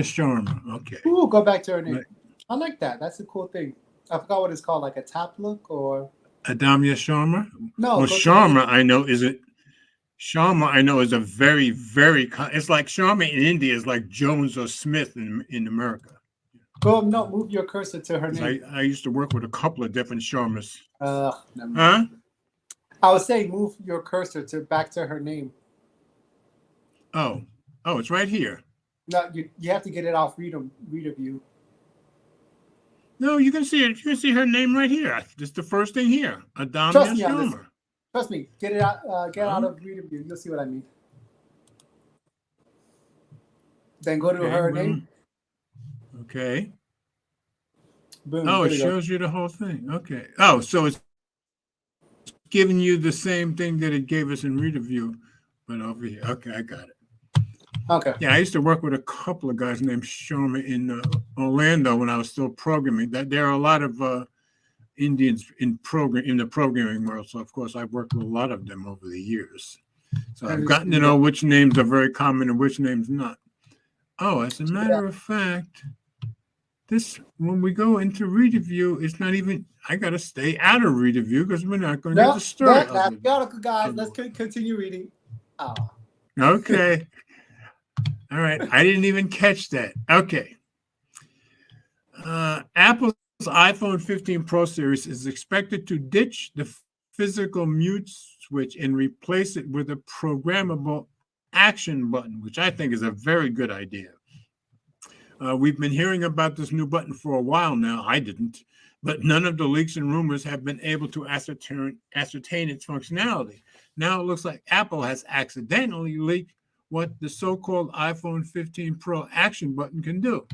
Sharma. Okay. Ooh, go back to her name. I like that. That's a cool thing. I forgot what it's called, like a tap look or Adamya Sharma? No. Well, Sharma, I know, is a very, very, it's like Sharma in India is like Jones or Smith in America. Move your cursor to her name. I used to work with a couple of different Sharmas. I was saying move your cursor back to her name. Oh, it's right here. No, you have to get it off reader view. No, you can see it. You can see her name right here. Just the first thing here. Adamya Sharma. Trust me. Get it out. Get out of reader view. You'll see what I mean. Then go to her name. Okay. Boom. Oh, it shows you the whole thing. Okay. Oh, so it's giving you the same thing that it gave us in reader view, but over here. Okay, I got it. Okay. Yeah, I used to work with a couple of guys named Sharma in Orlando when I was still programming. That there are a lot of Indians in the programming world. So of course I've worked with a lot of them over the years. So I've gotten to know which names are very common and which names not. Oh, as a matter of fact, this when we go into reader view, it's not even. I gotta stay out of reader view because we're not going to get the story. That's the article, guys. Let's continue reading. Okay. All right. I didn't even catch that. Okay. Apple's iPhone 15 Pro series is expected to ditch the physical mute switch and replace it with a programmable action button, which I think is a very good idea. We've been hearing about this new button for a while now. I didn't, but none of the leaks and rumors have been able to ascertain its functionality. Now it looks like Apple has accidentally leaked what the so-called iPhone 15 Pro action button can do.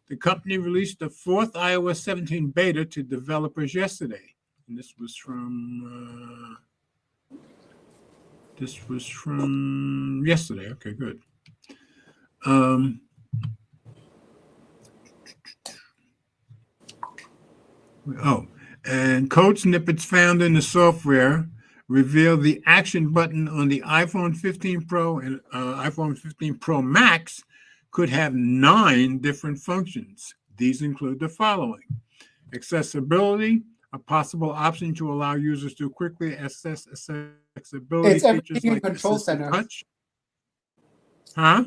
The company released the 4th iOS 17 beta to developers yesterday. And this was from yesterday. Okay, good. And code snippets found in the software reveal the action button on the iPhone 15 Pro and iPhone 15 Pro Max could have 9 different functions. These include the following: accessibility, A possible option to allow users to quickly assess accessibility It's features everything in like Control assistive Center. touch. Huh?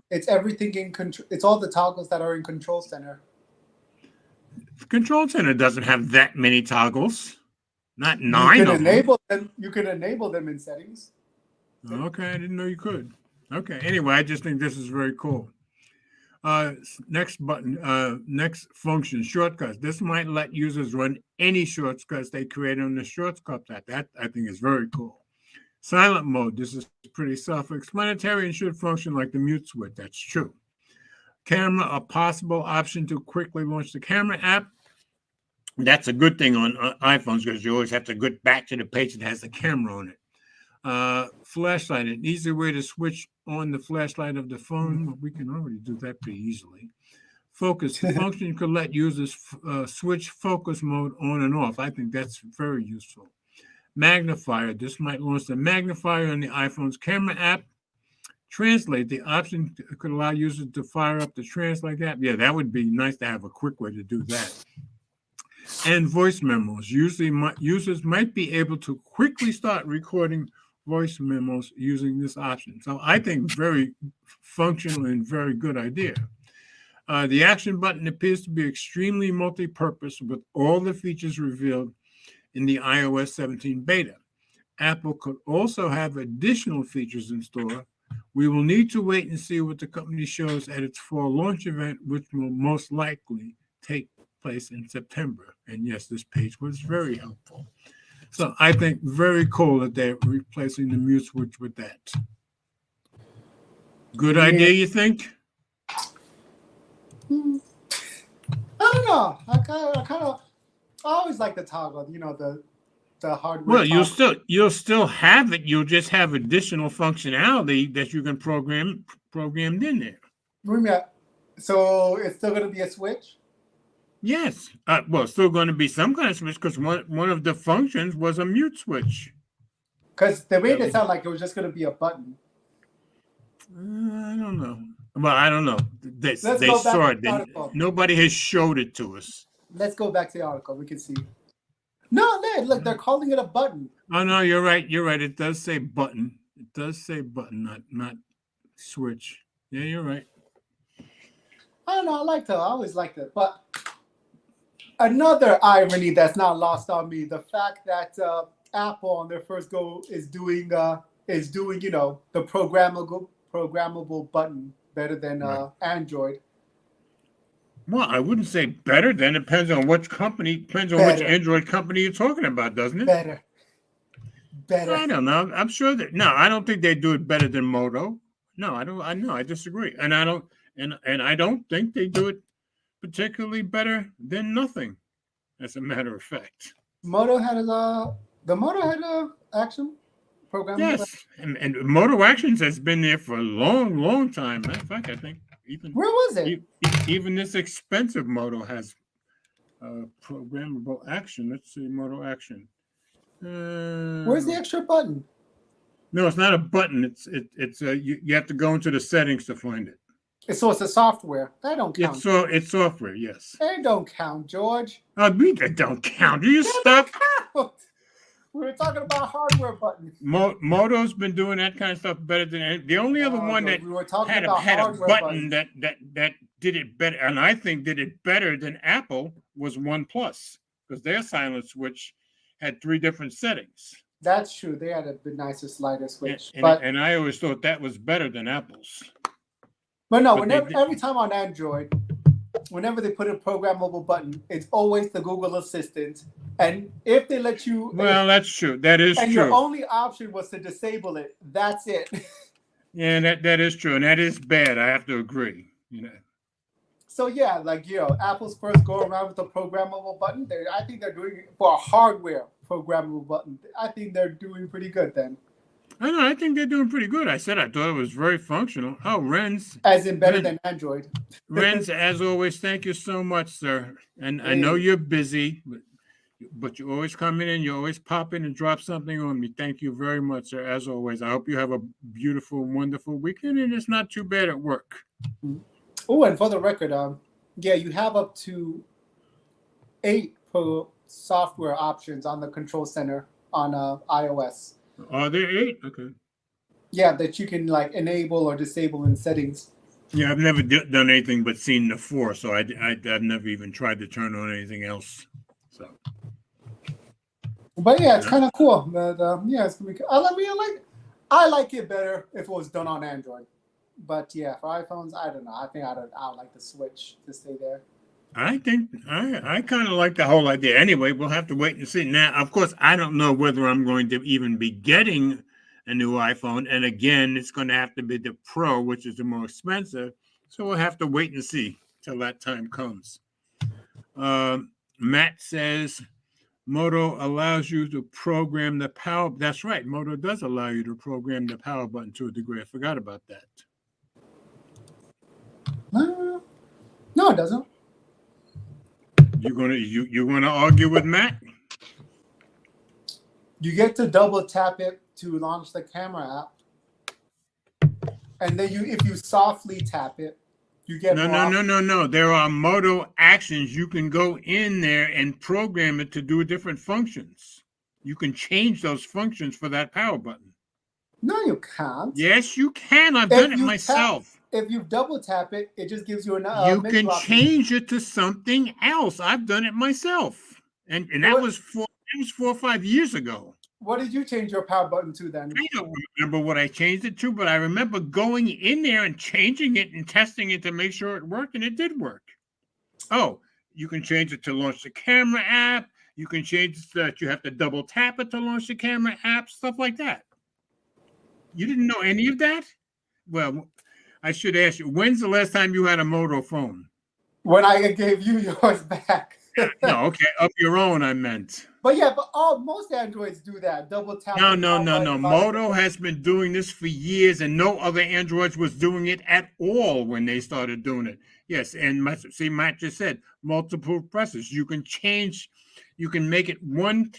It's everything in control. It's all the toggles that are in Control Center. Control Center doesn't have that many toggles. Not You 9 can of them. enable them. You can enable them in settings. Okay, I didn't know you could. Okay, anyway, I just think this is very cool. Next button, next function, shortcuts. This might let users run any shortcuts they create on the Shortcuts app. That I think is very cool. Silent mode. This is pretty self-explanatory and should function like the mute switch. That's true. Camera, a possible option to quickly launch the camera app. That's a good thing on iPhones because you always have to go back to the page that has the camera on it. Flashlight, an easy way to switch on the flashlight of the phone. Well, we can already do that pretty easily. Focus, the function could let users switch focus mode on and off. I think that's very useful. Magnifier, this might launch the magnifier on the iPhone's camera app. Translate, the option could allow users to fire up the Translate app. Yeah, that would be nice to have a quick way to do that. And voice memos. Users might be able to quickly start recording voice memos using this option. So I think very functional and very good idea. The action button appears to be extremely multi-purpose with all the features revealed in the iOS 17 beta. Apple could also have additional features in store. We will need to wait and see what the company shows at its fall launch event, which will most likely take place in September. And yes, this page was very helpful. So I think very cool that they're replacing the mute switch with that. Good idea, you think? I don't know. I always like the toggle. You know, the hardware. Well, you'll still have it. You'll just have additional functionality that you can programmed in there. So it's still going to be a switch? Yes. Well, it's still going to be some kind of switch because one of the functions was a mute switch. Because they made it sound like it was just going to be a button. I don't know. Well, I don't know. They saw it. Nobody has showed it to us. Let's go back to the article. We can see. No, look, they're calling it a button. Oh, no, you're right. You're right. It does say button. It does say button, not switch. Yeah, you're right. I don't know. I always liked it. But another irony that's not lost on me, the fact that Apple on their first go is doing the programmable button better than Android. Well, I wouldn't say better than. Depends on which company. Depends on which Android company you're talking about, doesn't it? Better. I don't know. I'm sure that. No, I don't think they do it better than Moto. No, I don't. I disagree. And I don't. And I don't think they do it particularly better than nothing. As a matter of fact. Moto had a action program. Yes, and Moto Actions has been there for a long, long time. Matter of fact, I think even where was it? Even this expensive Moto has programmable action. Let's see, Moto Action. Where's the extra button? No, it's not a button. It's you have to go into the settings to find it. So it's a software. That don't count. It's software. Yes. They don't count, George. That don't count. Do you stop? We were talking about hardware buttons. Moto's been doing that kind of stuff better than the only other one that had a button that did it better, and I think did it better than Apple was OnePlus because their silent switch had 3 different settings. That's true. They had a bit nicer slider switch, and I always thought that was better than Apple's. But no, every time on Android, whenever they put a programmable button, it's always the Google Assistant. And if they let you... Well, that's true. That is true. And your only option was to disable it. That's it. Yeah, that is true. And that is bad. I have to agree. So, yeah, Apple's first go around with the programmable button. I think they're doing it for a hardware programmable button. I think they're doing pretty good then. I know. I think they're doing pretty good. I thought it was very functional. Oh, Renz. As in better than Android. Renz, as always, thank you so much, sir. And I know you're busy, but you always come in and you always pop in and drop something on me. Thank you very much, sir, as always. I hope you have a beautiful, wonderful weekend, and it's not too bad at work. Oh, and for the record, you have up to 8 software options on the control center on iOS. Are there 8? Okay. Yeah, that you can like enable or disable in settings. Yeah, I've never done anything but seen the 4, so I've never even tried to turn on anything else. So, But yeah, it's kind of cool. But yeah, it's gonna be. I like it better if it was done on Android. But yeah, for iPhones, I don't know. I think I'd like the Switch to stay there. I think I kind of like the whole idea. Anyway, we'll have to wait and see. Now, of course, I don't know whether I'm going to even be getting a new iPhone. And again, it's going to have to be the Pro, which is the more expensive. So we'll have to wait and see till that time comes. Matt says, Moto allows you to program the power. That's right. Moto does allow you to program the power button to a degree. I forgot about that. No, it doesn't. You're gonna argue with Matt? You get to double tap it to launch the camera app, and then if you softly tap it, you get no. There are Moto actions. You can go in there and program it to do different functions. You can change those functions for that power button. No, you can't. Yes, you can. I've done it myself. If you double tap it, it just gives you another. You can change it to something else. I've done it myself, and that was 4 or 5 years ago. What did you change your power button to then? I don't remember what I changed it to, but I remember going in there and changing it and testing it to make sure it worked, and it did work. Oh, you can change it to launch the camera app. You can change it so that you have to double tap it to launch the camera app, stuff like that. You didn't know any of that? Well, I should ask you, when's the last time you had a Moto phone? When I gave you yours back. No, okay, of your own, I meant. But yeah, most Androids do that. Double tap. No. Moto has been doing this for years, and no other Androids was doing it at all when they started doing it. Yes, and Matt just said multiple presses. You can make it one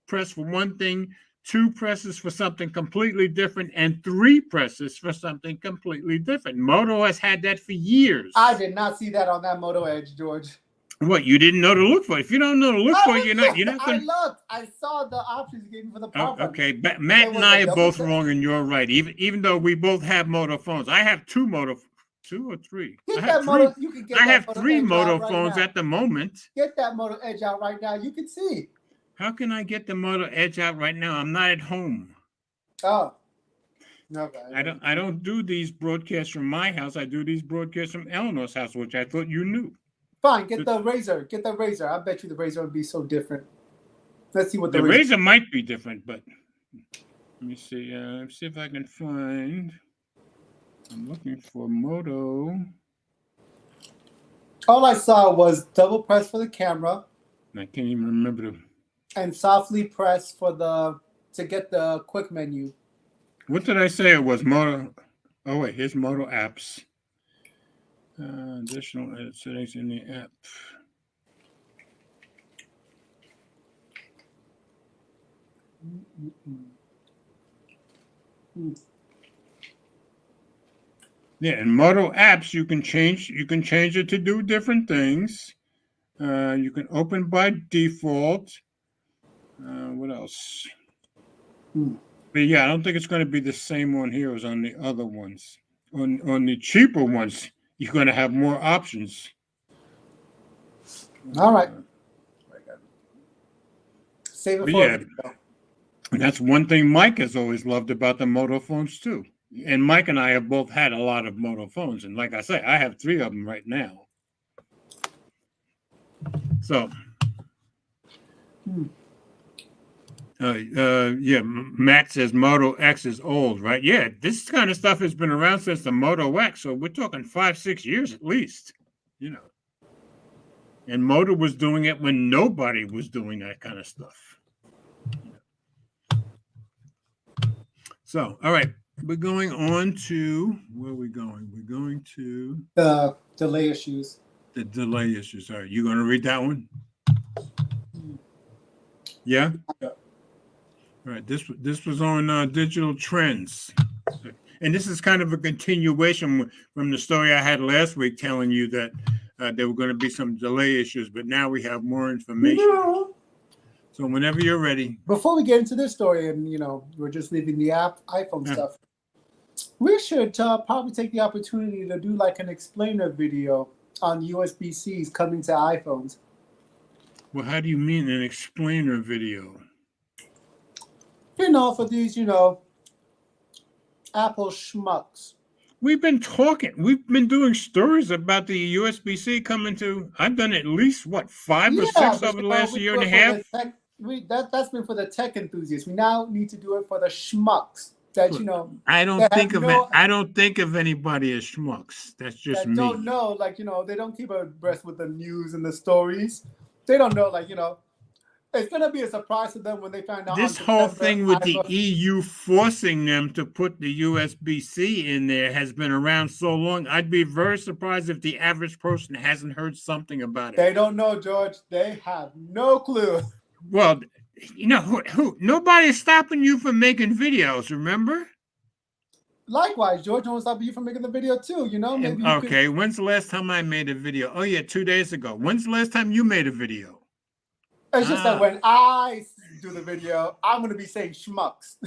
press for one thing, 2 presses for something completely different, and 3 presses for something completely different. Moto has had that for years. I did not see that on that Moto Edge, George. What, you didn't know to look for? If you don't know to look for, you're not gonna... I looked. I saw the options you gave me for the power button. Okay, Matt and I are both wrong, and you're right. Even though we both have Moto phones, I have 2 or 3. I have 3 Moto phones at the moment. Get that Moto Edge out right now. You can see. How can I get the Moto Edge out right now? I'm not at home. Oh. Okay. I don't do these broadcasts from my house. I do these broadcasts from Eleanor's house, which I thought you knew. Fine, get the Razor. Get the Razor. I bet you the Razor would be so different. Let's see what the Razor might be different, but let me see. Let's see if I can find. I'm looking for Moto. All I saw was double press for the camera. I can't even remember and softly press to get the quick menu. What did I say it was? Moto. Oh wait, here's Moto apps. Additional edit settings in the app. Yeah, in Moto apps, you can change it to do different things. You can open by default. What else? But yeah, I don't think it's going to be the same one here as on the other ones. On the cheaper ones, you're going to have more options. All right. Save it for yeah, that's one thing Mike has always loved about the Moto phones too. And Mike and I have both had a lot of Moto phones, and like I say, I have 3 of them right now. So, yeah, Matt says Moto X is old, right? Yeah, this kind of stuff has been around since the Moto X, so we're talking 5-6 years at least, you know. And Moto was doing it when nobody was doing that kind of stuff. So, all right, we're going on to, where are we going? We're going to the delay issues. The delay issues. All right, you going to read that one? Yeah? Yeah. All right, this was on Digital Trends. And this is kind of a continuation from the story I had last week telling you that there were going to be some delay issues, but now we have more information. So whenever you're ready. Before we get into this story, and we're just leaving the iPhone stuff, we should probably take the opportunity to do like an explainer video on USB-Cs coming to iPhones. Well, how do you mean an explainer video? For these, Apple schmucks. We've been doing stories about the USB-C coming to. I've done at least 5 or 6 over the last year and a half. That's been for the tech enthusiasts. We now need to do it for the schmucks. That I don't think of it. I don't think of anybody as schmucks. That's just me. Don't know, they don't keep abreast with the news and the stories. They don't know, it's gonna be a surprise to them when they find out. This whole thing with the EU forcing them to put the USB-C in there has been around so long. I'd be very surprised if the average person hasn't heard something about it. They don't know, George. They have no clue. Well, who nobody is stopping you from making videos, remember? Likewise, George, no one's stopping you from making the video too, maybe okay, when's the last time I made a video? Oh yeah, 2 days ago. When's the last time you made a video? It's just that when I do the video, I'm going to be saying schmucks.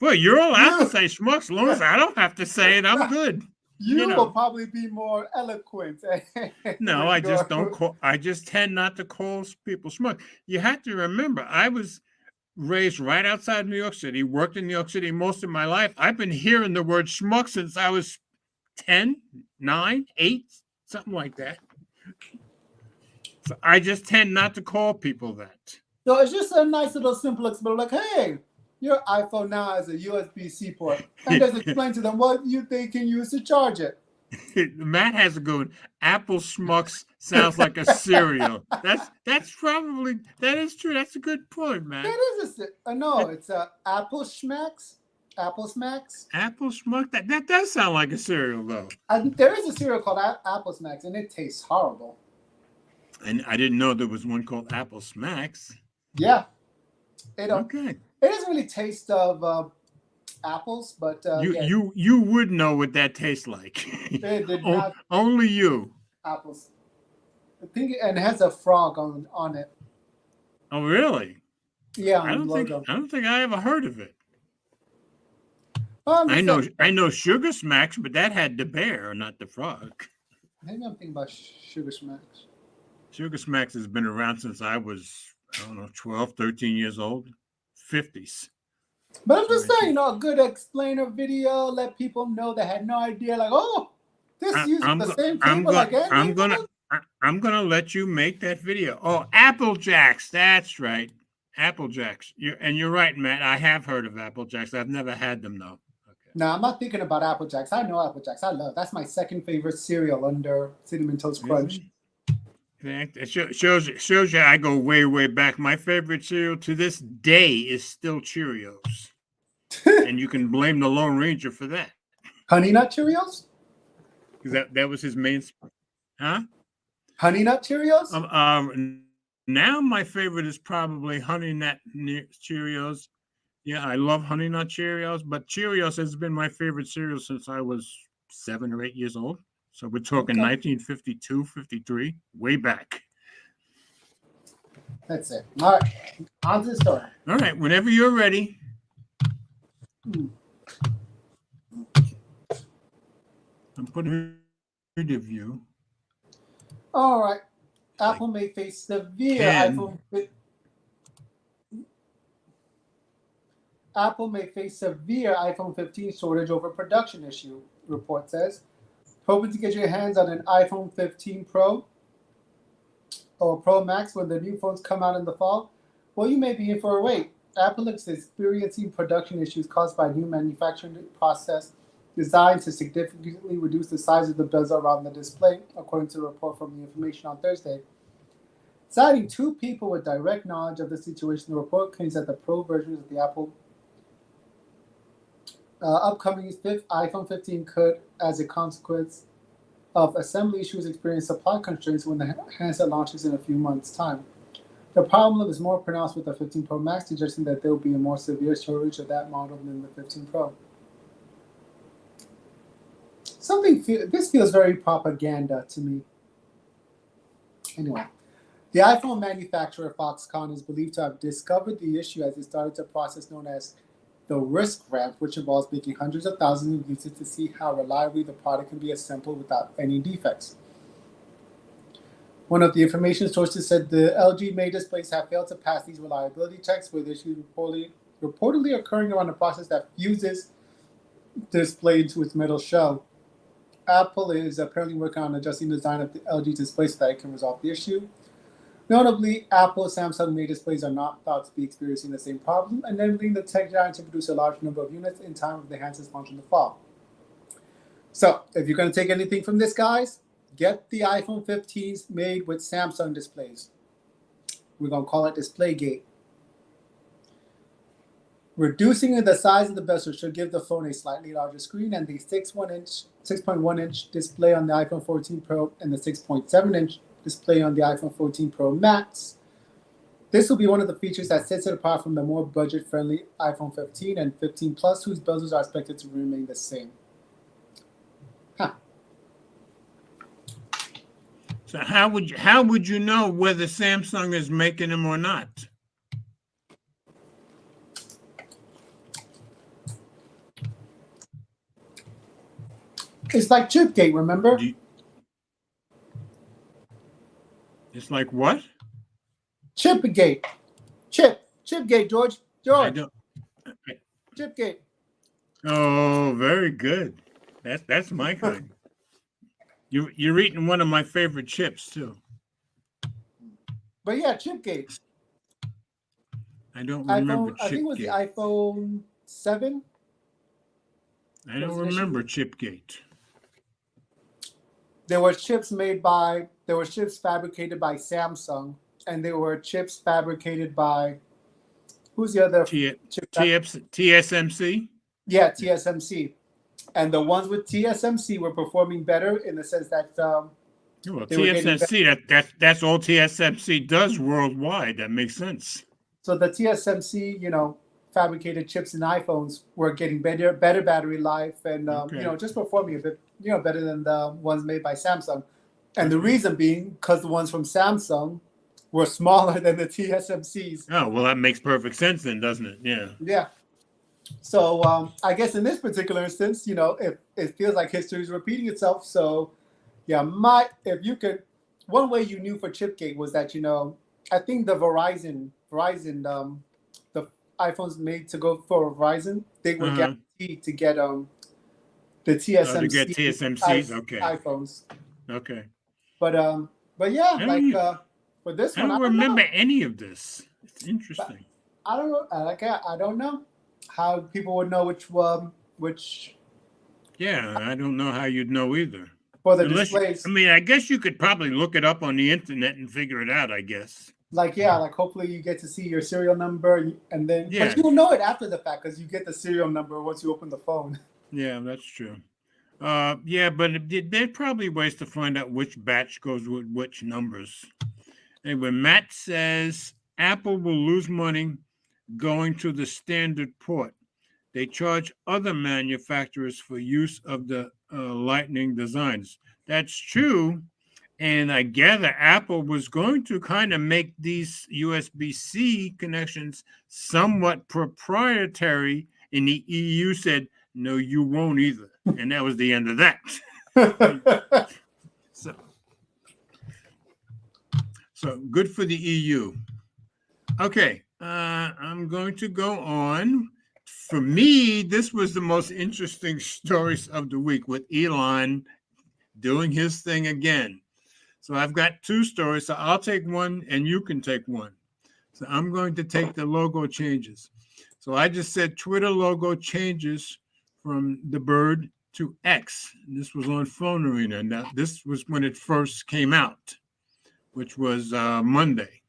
Well, you're allowed to say schmucks as long as I don't have to say it. I'm good. You will probably be more eloquent. No, I just don't call. I just tend not to call people schmuck. You have to remember, I was raised right outside New York City, worked in New York City most of my life. I've been hearing the word schmuck since I was 10, 9, 8, something like that. So I just tend not to call people that. So it's just a nice little simple explanation, like, hey, your iPhone now has a USB-C port. And just explain to them what they can use to charge it. Matt has a good one. Apple Schmucks sounds like a cereal. That is true. That's a good point, Matt. It's Apple Schmacks. Apple Smacks. Apple Schmuck. That does sound like a cereal, though. There is a cereal called Apple Smacks, and it tastes horrible. And I didn't know there was one called Apple Smacks. Yeah. Okay. It doesn't really taste of apples, but you would know what that tastes like. It did not. Only you. Apples. I think and it has a frog on it. Oh really? Yeah. I don't think I ever heard of it. I know Sugar Smacks, but that had the bear, not the frog. Maybe I'm thinking about Sugar Smacks. Sugar Smacks has been around since I was, 12, 13 years old, 50s. But I'm just saying, a good explainer video, let people know they had no idea, this uses the same cable like Android. I'm gonna let you make that video. Oh, Apple Jacks, that's right, Apple Jacks. You're right, Matt. I have heard of Apple Jacks. I've never had them though. Okay. No, I'm not thinking about Apple Jacks. I know Apple Jacks. That's my second favorite cereal under Cinnamon Toast Crunch. Really? It shows you I go way, way back. My favorite cereal to this day is still Cheerios. And you can blame the Lone Ranger for that. Honey Nut Cheerios? That was his main... Huh? Honey Nut Cheerios? Now my favorite is probably Honey Nut Cheerios. Yeah, I love Honey Nut Cheerios, but Cheerios has been my favorite cereal since I was 7 or 8 years old. So we're talking 1952, 53, way back. That's it. All right, on to the story. All right, whenever you're ready. I'm putting a view. All right. Apple may face severe iPhone 15 shortage over production issue, report says. Hoping to get your hands on an iPhone 15 Pro or Pro Max when the new phones come out in the fall? Well, you may be in for a wait. Apple is experiencing production issues caused by a new manufacturing process designed to significantly reduce the size of the bezel around the display, according to a report from The Information on Thursday. Citing 2 people with direct knowledge of the situation, the report claims that the Pro versions of the Apple upcoming iPhone 15 could, as a consequence of assembly issues, experience supply constraints when the handset launches in a few months' time. The problem is more pronounced with the 15 Pro Max, suggesting that there will be a more severe shortage of that model than the 15 Pro. This feels very propaganda to me. Anyway, The iPhone manufacturer Foxconn is believed to have discovered the issue as it started a process known as the risk ramp, which involves making hundreds of thousands of users to see how reliably the product can be assembled without any defects. One of the information sources said the LG May displays have failed to pass these reliability checks, with issues reportedly occurring around the process that fuses display into its metal shell. Apple is apparently working on adjusting the design of the LG display so that it can resolve the issue. Notably, Apple and Samsung May displays are not thought to be experiencing the same problem, enabling the tech giant to produce a large number of units in time for the handsets launch in the fall. So, if you're going to take anything from this, guys, get the iPhone 15s made with Samsung displays. We're going to call it DisplayGate. Reducing the size of the bezel should give the phone a slightly larger screen, and the 6.1-inch display on the iPhone 14 Pro and the 6.7-inch display on the iPhone 14 Pro Max. This will be one of the features that sets it apart from the more budget-friendly iPhone 15 and 15 Plus, whose bezels are expected to remain the same. So how would you know whether Samsung is making them or not? It's like Chipgate, remember? It's like what? Chipgate. Chipgate, George. Chipgate. Oh, very good. That's my kind. You're eating one of my favorite chips too. But yeah, Chipgate. I don't remember Chipgate. I think it was the iPhone 7. I don't remember Chipgate. There were chips fabricated by Samsung, and there were chips fabricated by who's the other TSMC? Yeah, TSMC. And the ones with TSMC were performing better in the sense that TSMC, that's all TSMC does worldwide. That makes sense. So the TSMC, fabricated chips in iPhones were getting better battery life, and just performing a bit better than the ones made by Samsung. And the reason being because the ones from Samsung were smaller than the TSMCs. Oh, well, that makes perfect sense then, doesn't it? Yeah. Yeah. So I guess in this particular instance, it feels like history is repeating itself. So yeah, one way you knew for Chipgate was that, I think the Verizon, the iPhones made to go for Verizon, they were guaranteed to get the TSMC to get TSMCs, iPhones. Okay. But yeah, for this one, I don't remember any of this. It's interesting. But I don't know. I don't know how people would know which. Yeah, I don't know how you'd know either. For the displays. I guess you could probably look it up on the internet and figure it out, I guess. Hopefully you get to see your serial number, and then but you'll know it after the fact because you get the serial number once you open the phone. Yeah, that's true. But there are probably ways to find out which batch goes with which numbers. Anyway, Matt says Apple will lose money going to the standard port. They charge other manufacturers for use of the Lightning designs. That's true. And I gather Apple was going to kind of make these USB-C connections somewhat proprietary, and the EU said, no, you won't either. And that was the end of that. So good for the EU. Okay, I'm going to go on. For me, this was the most interesting stories of the week with Elon doing his thing again. So I've got two stories. So I'll take one and you can take one. So I'm going to take the logo changes. So I just said Twitter logo changes from the bird to X. This was on Phone Arena. Now, this was when it first came out, which was Monday.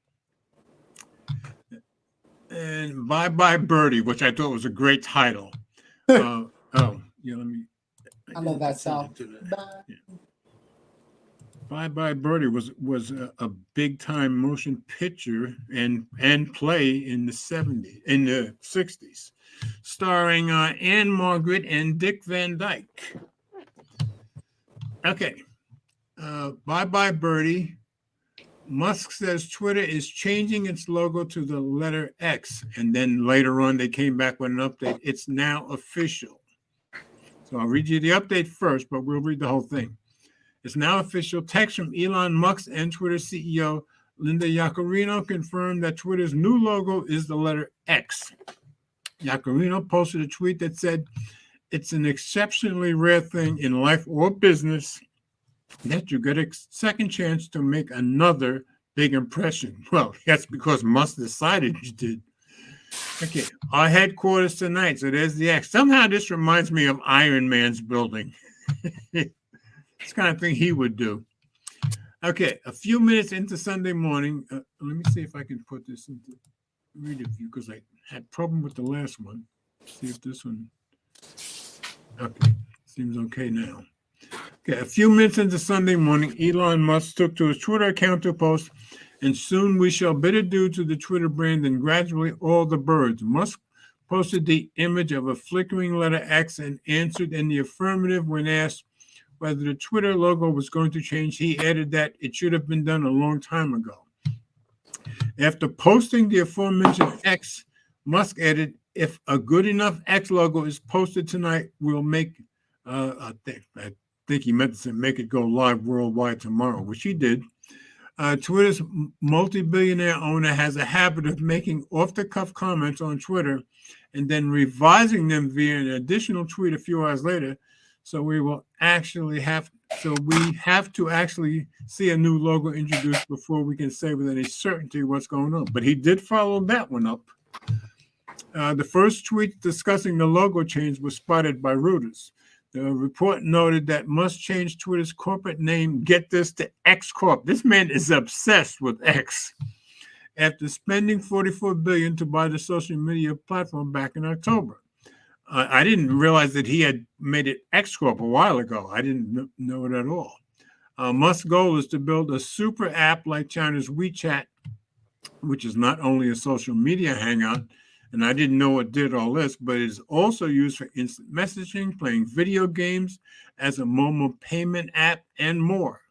And Bye Bye Birdie, which I thought was a great title. Let me. I love that sound. Bye Bye Birdie was a big time motion picture and play in the 60s, starring Anne Margaret and Dick Van Dyke. Okay, Bye Bye Birdie Musk says Twitter is changing its logo to the letter X. And then later on, they came back with an update. It's now official. So I'll read you the update first, but we'll read the whole thing. It's now official. Text from Elon Musk and Twitter CEO Linda Yaccarino confirmed that Twitter's new logo is the letter X. Yaccarino posted a tweet that said, "It's an exceptionally rare thing in life or business that you get a second chance to make another big impression." Well, that's because Musk decided you did. Okay, our headquarters tonight. So there's the X. Somehow this reminds me of Iron Man's building. It's the kind of thing he would do. Okay, a few minutes into Sunday morning. Let me see if I can put this into read view because I had problem with the last one. See if this one. Okay, seems okay now. Okay, a few minutes into Sunday morning, Elon Musk took to his Twitter account to post, "And soon we shall bid adieu to the Twitter brand and gradually all the birds." Musk posted the image of a flickering letter X and answered in the affirmative when asked whether the Twitter logo was going to change. He added that it should have been done a long time ago. After posting the aforementioned X, Musk added, "If a good enough X logo is posted tonight, we'll make," I think he meant to say make it go live worldwide tomorrow, which he did. Twitter's multi-billionaire owner has a habit of making off-the-cuff comments on Twitter and then revising them via an additional tweet a few hours later. So we have to actually see a new logo introduced before we can say with any certainty what's going on. But he did follow that one up. The first tweet discussing the logo change was spotted by Reuters. The report noted that Musk changed Twitter's corporate name, get this, to X Corp. This man is obsessed with X. After spending $44 billion to buy the social media platform back in October. I didn't realize that he had made it X Corp a while ago. I didn't know it at all. Musk's goal is to build a super app like China's WeChat, which is not only a social media hangout, and I didn't know it did all this, but it is also used for instant messaging, playing video games, as a mobile payment app, and more.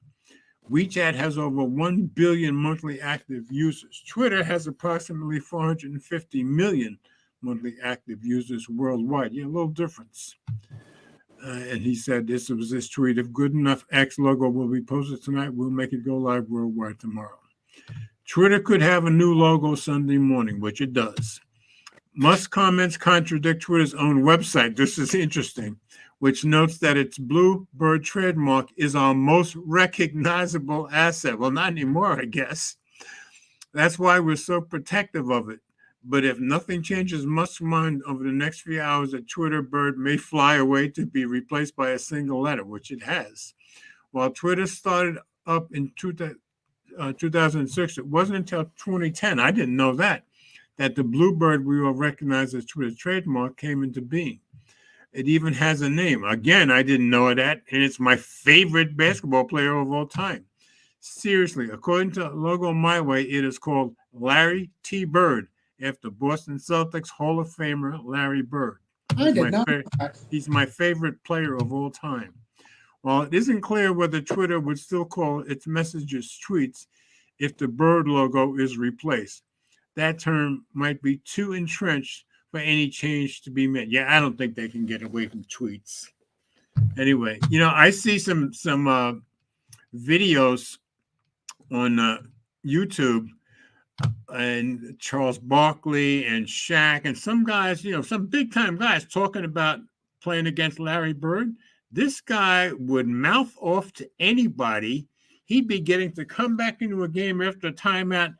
WeChat has over 1 billion monthly active users. Twitter has approximately 450 million monthly active users worldwide. Yeah, a little difference. And he said this was his tweet: "If good enough X logo will be posted tonight, we'll make it go live worldwide tomorrow." Twitter could have a new logo Sunday morning, which it does. Musk's comments contradict Twitter's own website. This is interesting, which notes that its Bluebird trademark is our most recognizable asset. Well, not anymore, I guess. That's why we're so protective of it. But if nothing changes Musk's mind over the next few hours, the Twitter bird may fly away to be replaced by a single letter, which it has. While Twitter started up in 2006, it wasn't until 2010, I didn't know that the Bluebird we all recognize as Twitter's trademark came into being. It even has a name. Again, I didn't know that, and it's my favorite basketball player of all time. Seriously, according to Logo My Way, it is called Larry T. Bird, after Boston Celtics Hall of Famer Larry Bird. He's my favorite player of all time. While it isn't clear whether Twitter would still call its messages tweets if the bird logo is replaced, that term might be too entrenched for any change to be made. Yeah, I don't think they can get away from tweets. Anyway, I see some videos on YouTube, and Charles Barkley and Shaq and some guys, some big time guys talking about playing against Larry Bird. This guy would mouth off to anybody. He'd be getting to come back into a game after a timeout,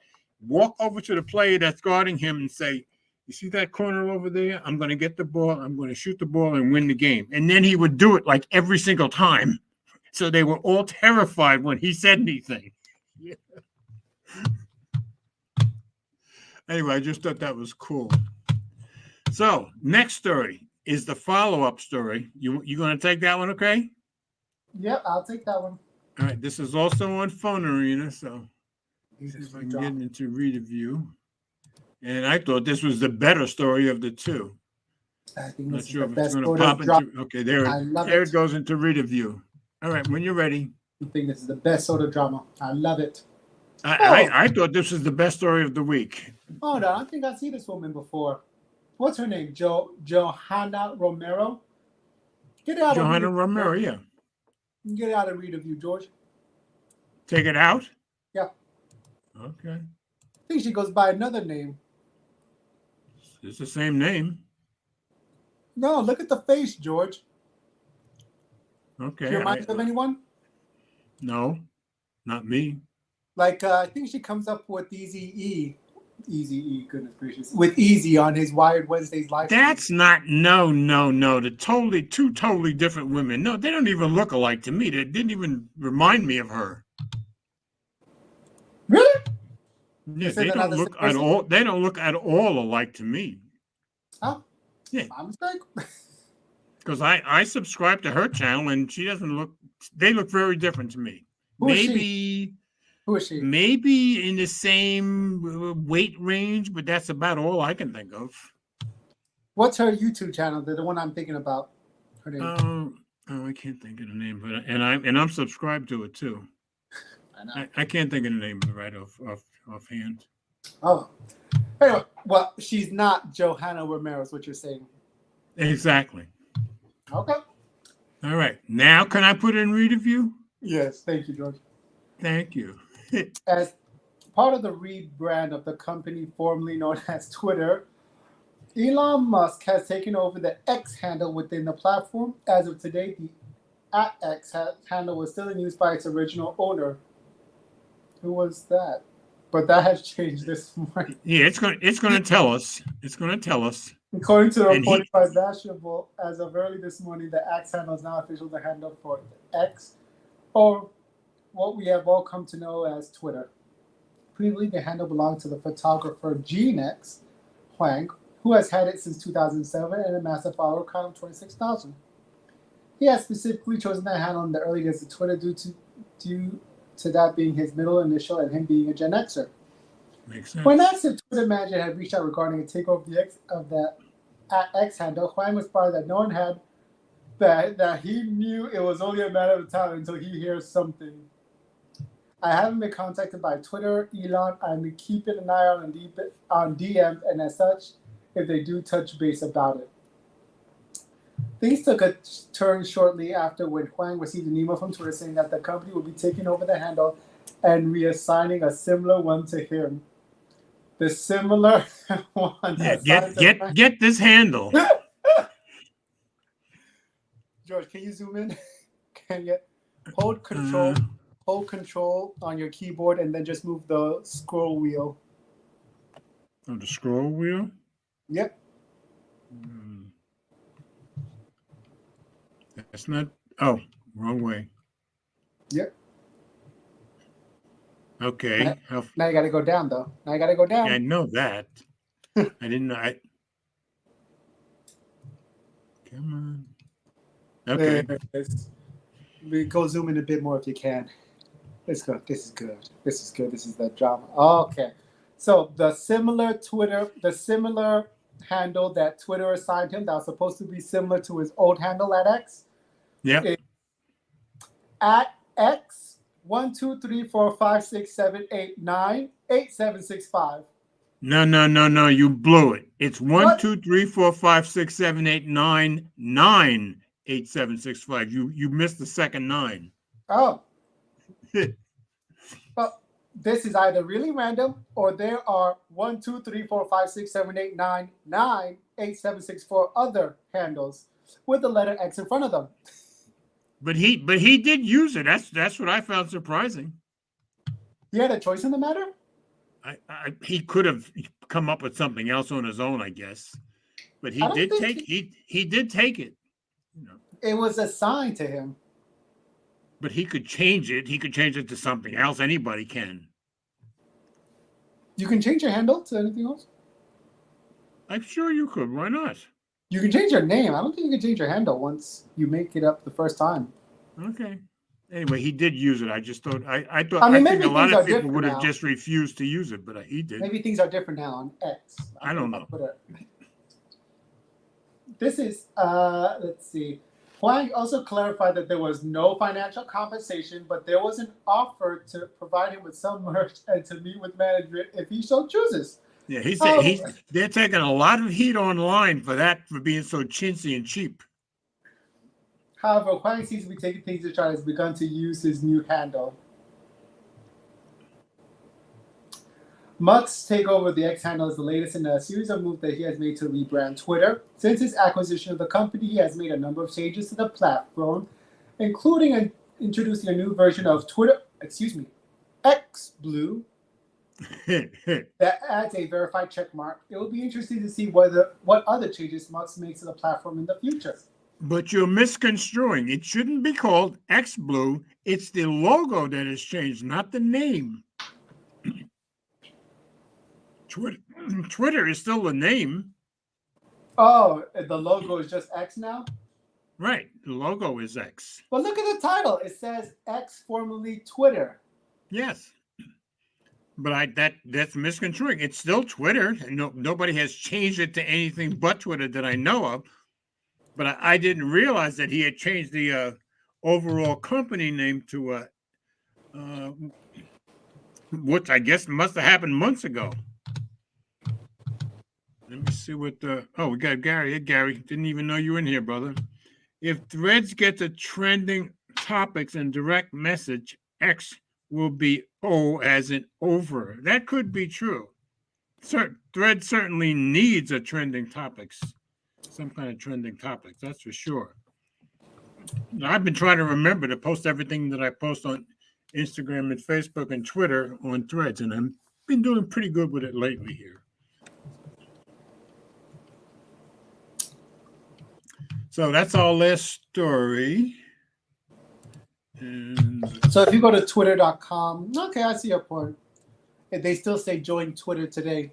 walk over to the player that's guarding him and say, "You see that corner over there? I'm going to get the ball. I'm going to shoot the ball and win the game." And then he would do it like every single time. So they were all terrified when he said anything. Yeah. Anyway, I just thought that was cool. So next story is the follow-up story. You going to take that one, okay? Yep, I'll take that one. All right, this is also on Phone Arena, so see if I can get into reader view. And I thought this was the better story of the two. I think this is the best story of drama. Okay, there it goes into reader view. All right, when you're ready. I think this is the best sort of drama. I love it. I thought this was the best story of the week. Hold on. I think I've seen this woman before. What's her name? Johanna Romero. Get it out of Johanna read Romero, yeah. Get it out of read of you, George. Take it out? Yeah. Okay. I think she goes by another name. It's the same name. No, look at the face, George. Okay. She reminds you of anyone? No, not me. Like, I think she comes up with Easy E, goodness gracious. With Easy on his Wired Wednesdays live stream. That's not, no. The two totally different women. No, they don't even look alike to me. They didn't even remind me of her. Really? Yeah, they don't look at all. They don't look at all alike to me. Oh, yeah. My mistake. Because I subscribe to her channel and she doesn't look. They look very different to me. Who is she? Maybe in the same weight range, but that's about all I can think of. What's her YouTube channel? The one I'm thinking about. Her name. I can't think of the name, but I'm subscribed to it too. I can't think of the name right offhand. Oh, anyway, well, she's not Johanna Romero, is what you're saying. Exactly. Okay. All right. Now, can I put in read of you? Yes. Thank you, George. Thank you. As part of the rebrand of the company formerly known as Twitter, Elon Musk has taken over the X handle within the platform. As of today, the @X handle was still in use by its original owner. Who was that? But that has changed this morning. Yeah, it's going to tell us. It's going to tell us. According to the report by Mashable, as of early this morning, the X handle is now officially the handle for X, or what we have all come to know as Twitter. Previously, the handle belonged to the photographer GeneX Huang, who has had it since 2007 and amassed a follower count of 26,000. He has specifically chosen that handle in the early days of Twitter due to that being his middle initial and him being a Gen Xer. Makes sense. When asked if Twitter management had reached out regarding a takeover of the @X handle, Huang responded that no one had, that he knew it was only a matter of time until he hears something. I haven't been contacted by Twitter, Elon. I'm keeping an eye on DMs, and as such, if they do touch base about it. Things took a turn shortly after when Huang received an email from Twitter saying that the company would be taking over the handle and reassigning a similar one to him. The similar one. Yeah, get this handle. George, can you zoom in? Can you hold control on your keyboard and then just move the scroll wheel? Oh, the scroll wheel? Yep. That's not. Oh, wrong way. Yep. Okay. Now you got to go down, though. Now you got to go down. Yeah, I know that. I didn't know. Come on. Okay. Go zoom in a bit more if you can. Let's go. This is good. This is good. This is the drama. Okay. So the similar handle that Twitter assigned him that was supposed to be similar to his old handle at X. Yeah. @X 1 2 3 4 5 6 7 8 9 8 7 6 5. No. You blew it. It's 1 2 3 4 5 6 7 8 9 9 8 7 6 5. You missed the second 9. Oh. But this is either really random or there are 1 2 3 4 5 6 7 8 9 9 8 7 6 4 other handles with the letter X in front of them. But he did use it. That's what I found surprising. He had a choice in the matter? He could have come up with something else on his own, I guess. But he did take it. You know. It was assigned to him. But he could change it. He could change it to something else. Anybody can. You can change your handle to anything else? I'm sure you could. Why not? You can change your name. I don't think you can change your handle once you make it up the first time. Okay. Anyway, he did use it. I just thought I think a lot of people would have just refused to use it, but he did. Maybe things are different now on X. I don't know. This is let's see. Huang also clarified that there was no financial compensation, but there was an offer to provide him with some merch and to meet with management if he so chooses. Yeah, he said they're taking a lot of heat online for being so chintzy and cheap. However, Huang seems to be taking things to try and has begun to use his new handle. Musk's takeover of the X handle is the latest in a series of moves that he has made to rebrand Twitter. Since his acquisition of the company, he has made a number of changes to the platform, including introducing a new version of X Blue, that adds a verified checkmark. It will be interesting to see what other changes Musk makes to the platform in the future. But you're misconstruing. It shouldn't be called X Blue. It's the logo that has changed, not the name. Twitter is still the name. Oh, the logo is just X now? Right. The logo is X. But look at the title. It says X, formerly Twitter. Yes. But that's misconstruing. It's still Twitter. And nobody has changed it to anything but Twitter that I know of. But I didn't realize that he had changed the overall company name to what I guess must have happened months ago. Let me see what we got Gary. Hey, Gary, didn't even know you were in here, brother. If Threads get to trending topics and direct message, X will be O as in over. That could be true. Thread certainly needs a trending topics. Some kind of trending topics, that's for sure. I've been trying to remember to post everything that I post on Instagram and Facebook and Twitter on Threads, and I've been doing pretty good with it lately here. So that's our last story. And so if you go to twitter.com, okay, I see your point. They still say join Twitter today.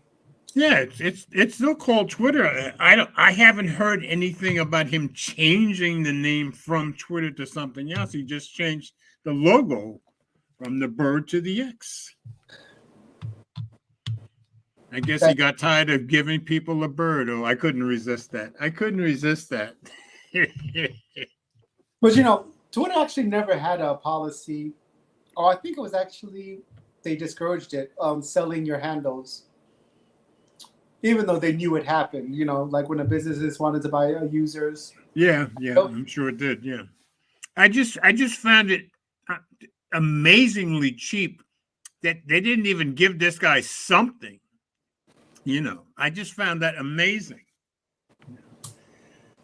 Yeah, it's still called Twitter. I haven't heard anything about him changing the name from Twitter to something else. He just changed the logo from the bird to the X. I guess he got tired of giving people a bird. Oh, I couldn't resist that. But Twitter actually never had a policy, or I think it was actually they discouraged it selling your handles. Even though they knew it happened, like when the businesses wanted to buy users. Yeah, I'm sure it did. Yeah, I just found it amazingly cheap that they didn't even give this guy something. I just found that amazing.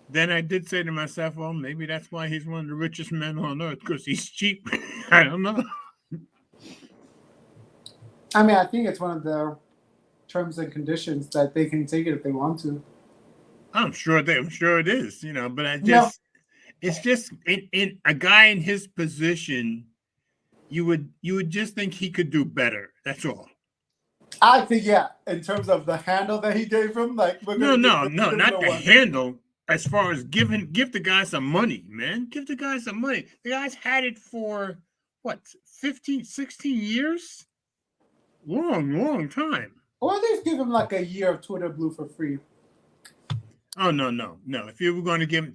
Then I did say to myself, well, maybe that's why he's one of the richest men on earth, because he's cheap. I don't know. I mean, I think it's one of the terms and conditions that they can take it if they want to. I'm sure it is, but it's just in a guy in his position, you would just think he could do better. That's all. I think, in terms of the handle that he gave him, not the handle. As far as give the guy some money, man. Give the guy some money. The guy's had it for, 15, 16 years? Long time. Or at least give him like a year of Twitter Blue for free. Oh, no. If you were going to give him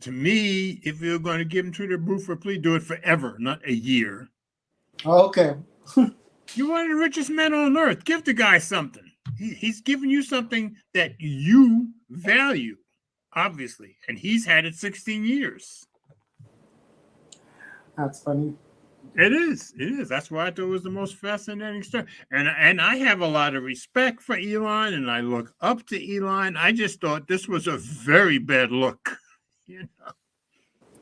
Twitter Blue for free, do it forever, not a year. Okay. You're one of the richest men on earth. Give the guy something. He's giving you something that you value, obviously. And he's had it 16 years. That's funny. It is. That's why I thought it was the most fascinating story. And I have a lot of respect for Elon, and I look up to Elon. I just thought this was a very bad look,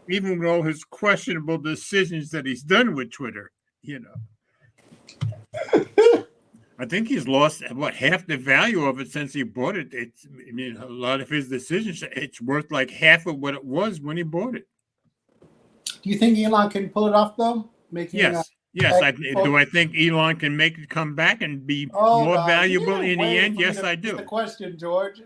even with all his questionable decisions that he's done with Twitter, I think he's lost half the value of it since he bought it. A lot of his decisions, it's worth like half of what it was when he bought it. Do you think Elon can pull it off though? Yes. Do I think Elon can make it come back and be more valuable in the end? Yes, I do. The question, George.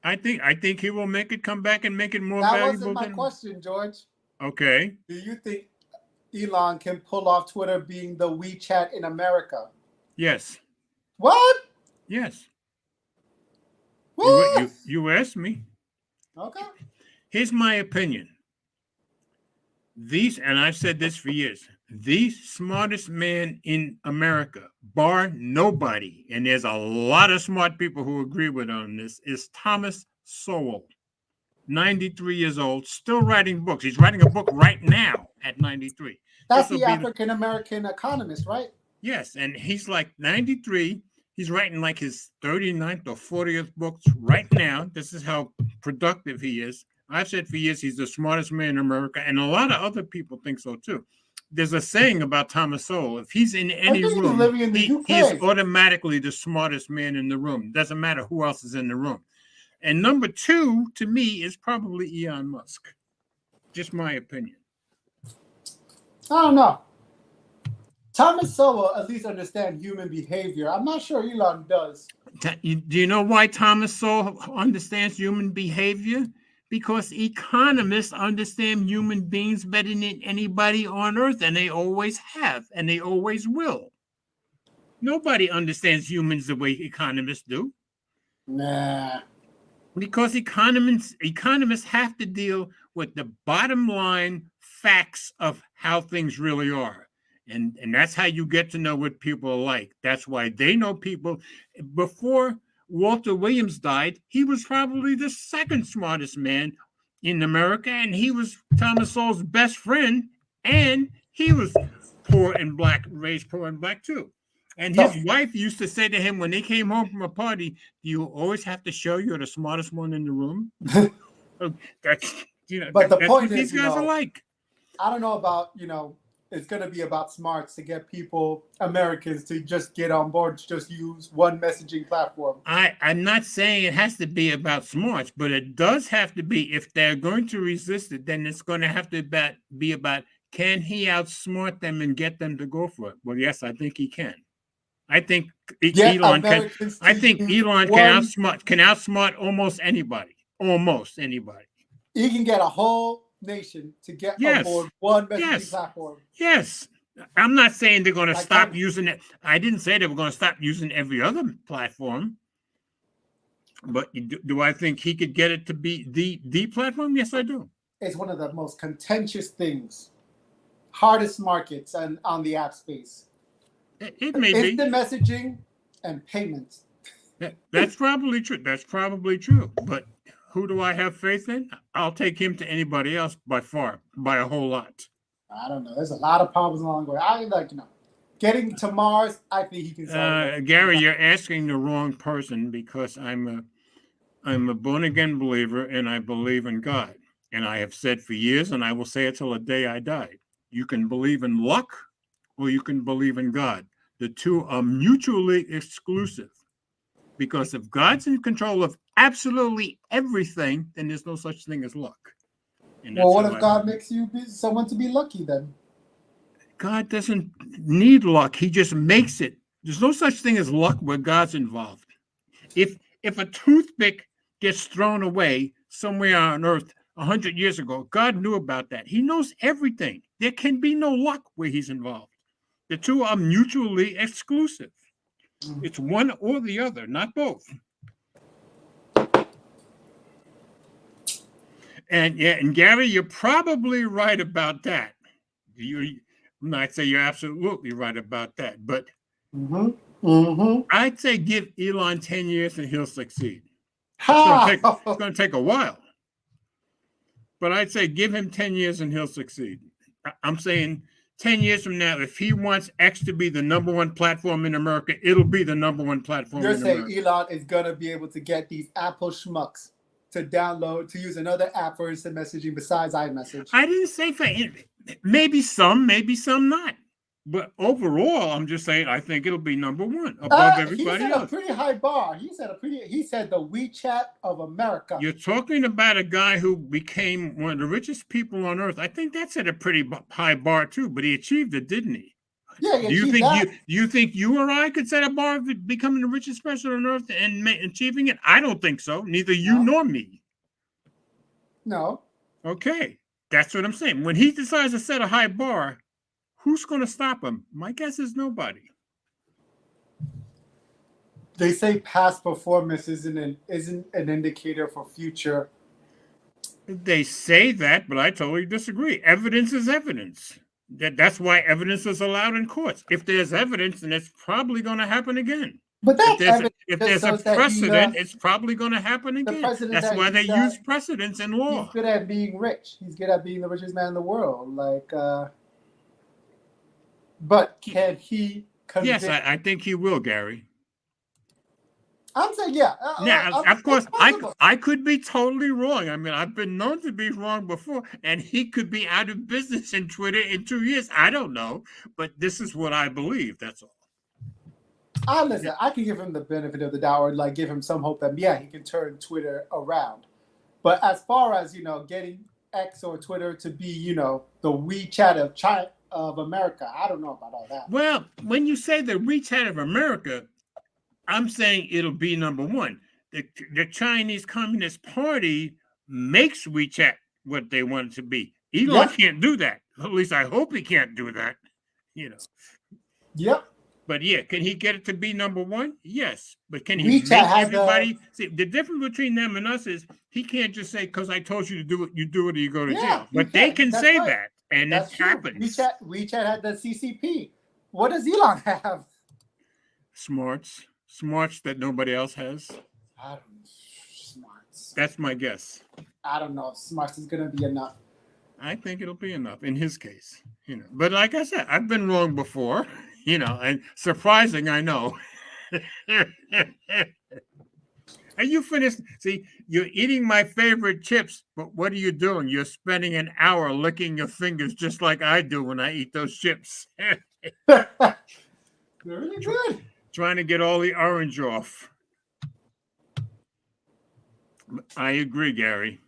I think he will make it come back and make it more valuable. That wasn't my question, George. Okay. Do you think Elon can pull off Twitter being the WeChat in America? Yes. What? Yes. What? You asked me. Okay. Here's my opinion. And I've said this for years, the smartest man in America, bar nobody, and there's a lot of smart people who agree with on this, is Thomas Sowell, 93 years old, still writing books. He's writing a book right now at 93. That's This will the be African American economist, right? yes, and he's like 93. He's writing like his 39th or 40th books right now. This is how productive he is. I've said for years he's the smartest man in America, and a lot of other people think so too. There's a saying about Thomas Sowell: if he's in any think he's room, living in the he is UK. automatically the smartest man in the room. Doesn't matter who else is in the room. And number two, to me, is probably Elon Musk. Just my opinion. I don't know. Thomas Sowell at least understands human behavior. I'm not sure Elon does. Do you know why Thomas Sowell understands human behavior? Because economists understand human beings better than anybody on earth, and they always have, and they always will. Nobody understands humans the way economists do. Nah. Because economists have to deal with the bottom line facts of how things really are. And that's how you get to know what people are like. That's why they know people. Before Walter Williams died, he was probably the second smartest man in America, and he was Thomas Sowell's best friend, and he was poor and black, raised poor and black too. And his wife used to say to him when they came home from a party, "Do you always have to show you're the smartest one in the room?" That's But the that's point what is, these guys are like. I don't know about, it's going to be about smarts to get people, Americans, to just get on board, to just use one messaging platform. I'm not saying it has to be about smarts, but it does have to be. If they're going to resist it, then it's going to have to be about, can he outsmart them and get them to go for it? Well, yes, I think he can. I think Elon can. I think Elon can outsmart almost anybody. Almost anybody. He can get a whole nation to get on board one messaging platform. Yes. I'm not saying they're going to stop using it. I didn't say they were going to stop using every other platform. But do I think he could get it to be the platform? Yes, I do. It's one of the most contentious things, hardest markets on the app space. It may be. Instant messaging and payments. That's probably true. That's probably true. But who do I have faith in? I'll take him to anybody else by a whole lot. I don't know. There's a lot of problems along the way. I getting to Mars. I think he can solve Gary, you're asking the wrong person, because I'm a born again believer and I believe in God. And I have said for years, and I will say it till the day I die, you can believe in luck or you can believe in God. The two are mutually exclusive. Because if God's in control of absolutely everything, then there's no such thing as luck. Well, what if God makes you someone to be lucky then? God doesn't need luck. He just makes it. There's no such thing as luck where God's involved. If a toothpick gets thrown away somewhere on earth 100 years ago, God knew about that. He knows everything. There can be no luck where he's involved. The two are mutually exclusive. It's one or the other, not both. And Gary, you're probably right about that. I might say you're absolutely right about that, but I'd say give Elon 10 years and he'll succeed. It's going to take a while, but I'd say give him 10 years and he'll succeed. I'm saying 10 years from now, if he wants X to be the number one platform in America, it'll be the number one platform in America. You're saying Elon is going to be able to get these Apple schmucks to download, to use another app for instant messaging besides iMessage? I didn't say maybe some not. But overall, I'm just saying I think it'll be number one above everybody else. He set a pretty high bar. He said the WeChat of America. You're talking about a guy who became one of the richest people on earth. I think that set a pretty high bar too, but he achieved it, didn't he? Yeah, do you think you or I could set a bar of becoming the richest person on earth and achieving it? I don't think so. Neither you nor me. No. Okay, that's what I'm saying. When he decides to set a high bar, who's going to stop him? My guess is nobody. They say past performance isn't an indicator for future They say that, but I totally disagree. Evidence is evidence. That's why evidence is allowed in courts. If there's evidence, then it's probably going to happen again. But that evidence If just there's a shows that precedent, it's probably going to happen the again. president That's that why they use precedents in he's law. good at being rich. He's good at being the richest man in the world. But can he convince? Yes, I think he will, Gary. I'm saying, yeah. Now, of course, I could be totally wrong. I mean, I've been known to be wrong before, and he could be out of business in Twitter in 2 years. I don't know, but this is what I believe. That's all. Listen, I can give him the benefit of the doubt, or like give him some hope that he can turn Twitter around. But as far as getting X or Twitter to be the WeChat of China of America, I don't know about all that. Well, when you say the WeChat of America, I'm saying it'll be number one. The Chinese Communist Party makes WeChat what they want it to be. Elon can't do that. At least I hope he can't do that. Yep. But yeah, can he get it to be number one? Yes. But can he make everybody see? The difference between them and us is he can't just say, because I told you to do it, you do it or you go to jail. But they can say that, and it happens. WeChat had the CCP. What does Elon have? Smarts that nobody else has. I don't know. Smarts. That's my guess. I don't know if smarts is going to be enough. I think it'll be enough in his case. But like I said, I've been wrong before. And surprising, I know. Are you finished? See, you're eating my favorite chips, but what are you doing? You're spending an hour licking your fingers just like I do when I eat those chips. They're really good. Trying to get all the orange off. I agree, Gary.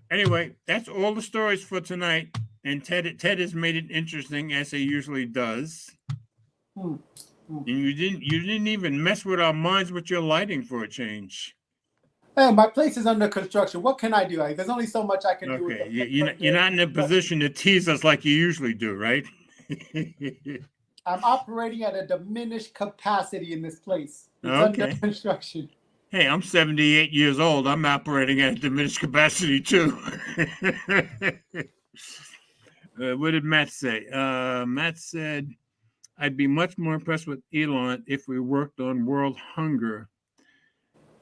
Anyway, that's all the stories for tonight. And Ted has made it interesting, as he usually does. And you didn't even mess with our minds with your lighting for a change. Hey, my place is under construction. What can I do? There's only so much I can do. Okay, you're not in a position to tease us like you usually do, right? I'm operating at a diminished capacity in this place. It's under construction. Hey, I'm 78 years old. I'm operating at a diminished capacity too. What did Matt say? Matt said, I'd be much more impressed with Elon if we worked on world hunger.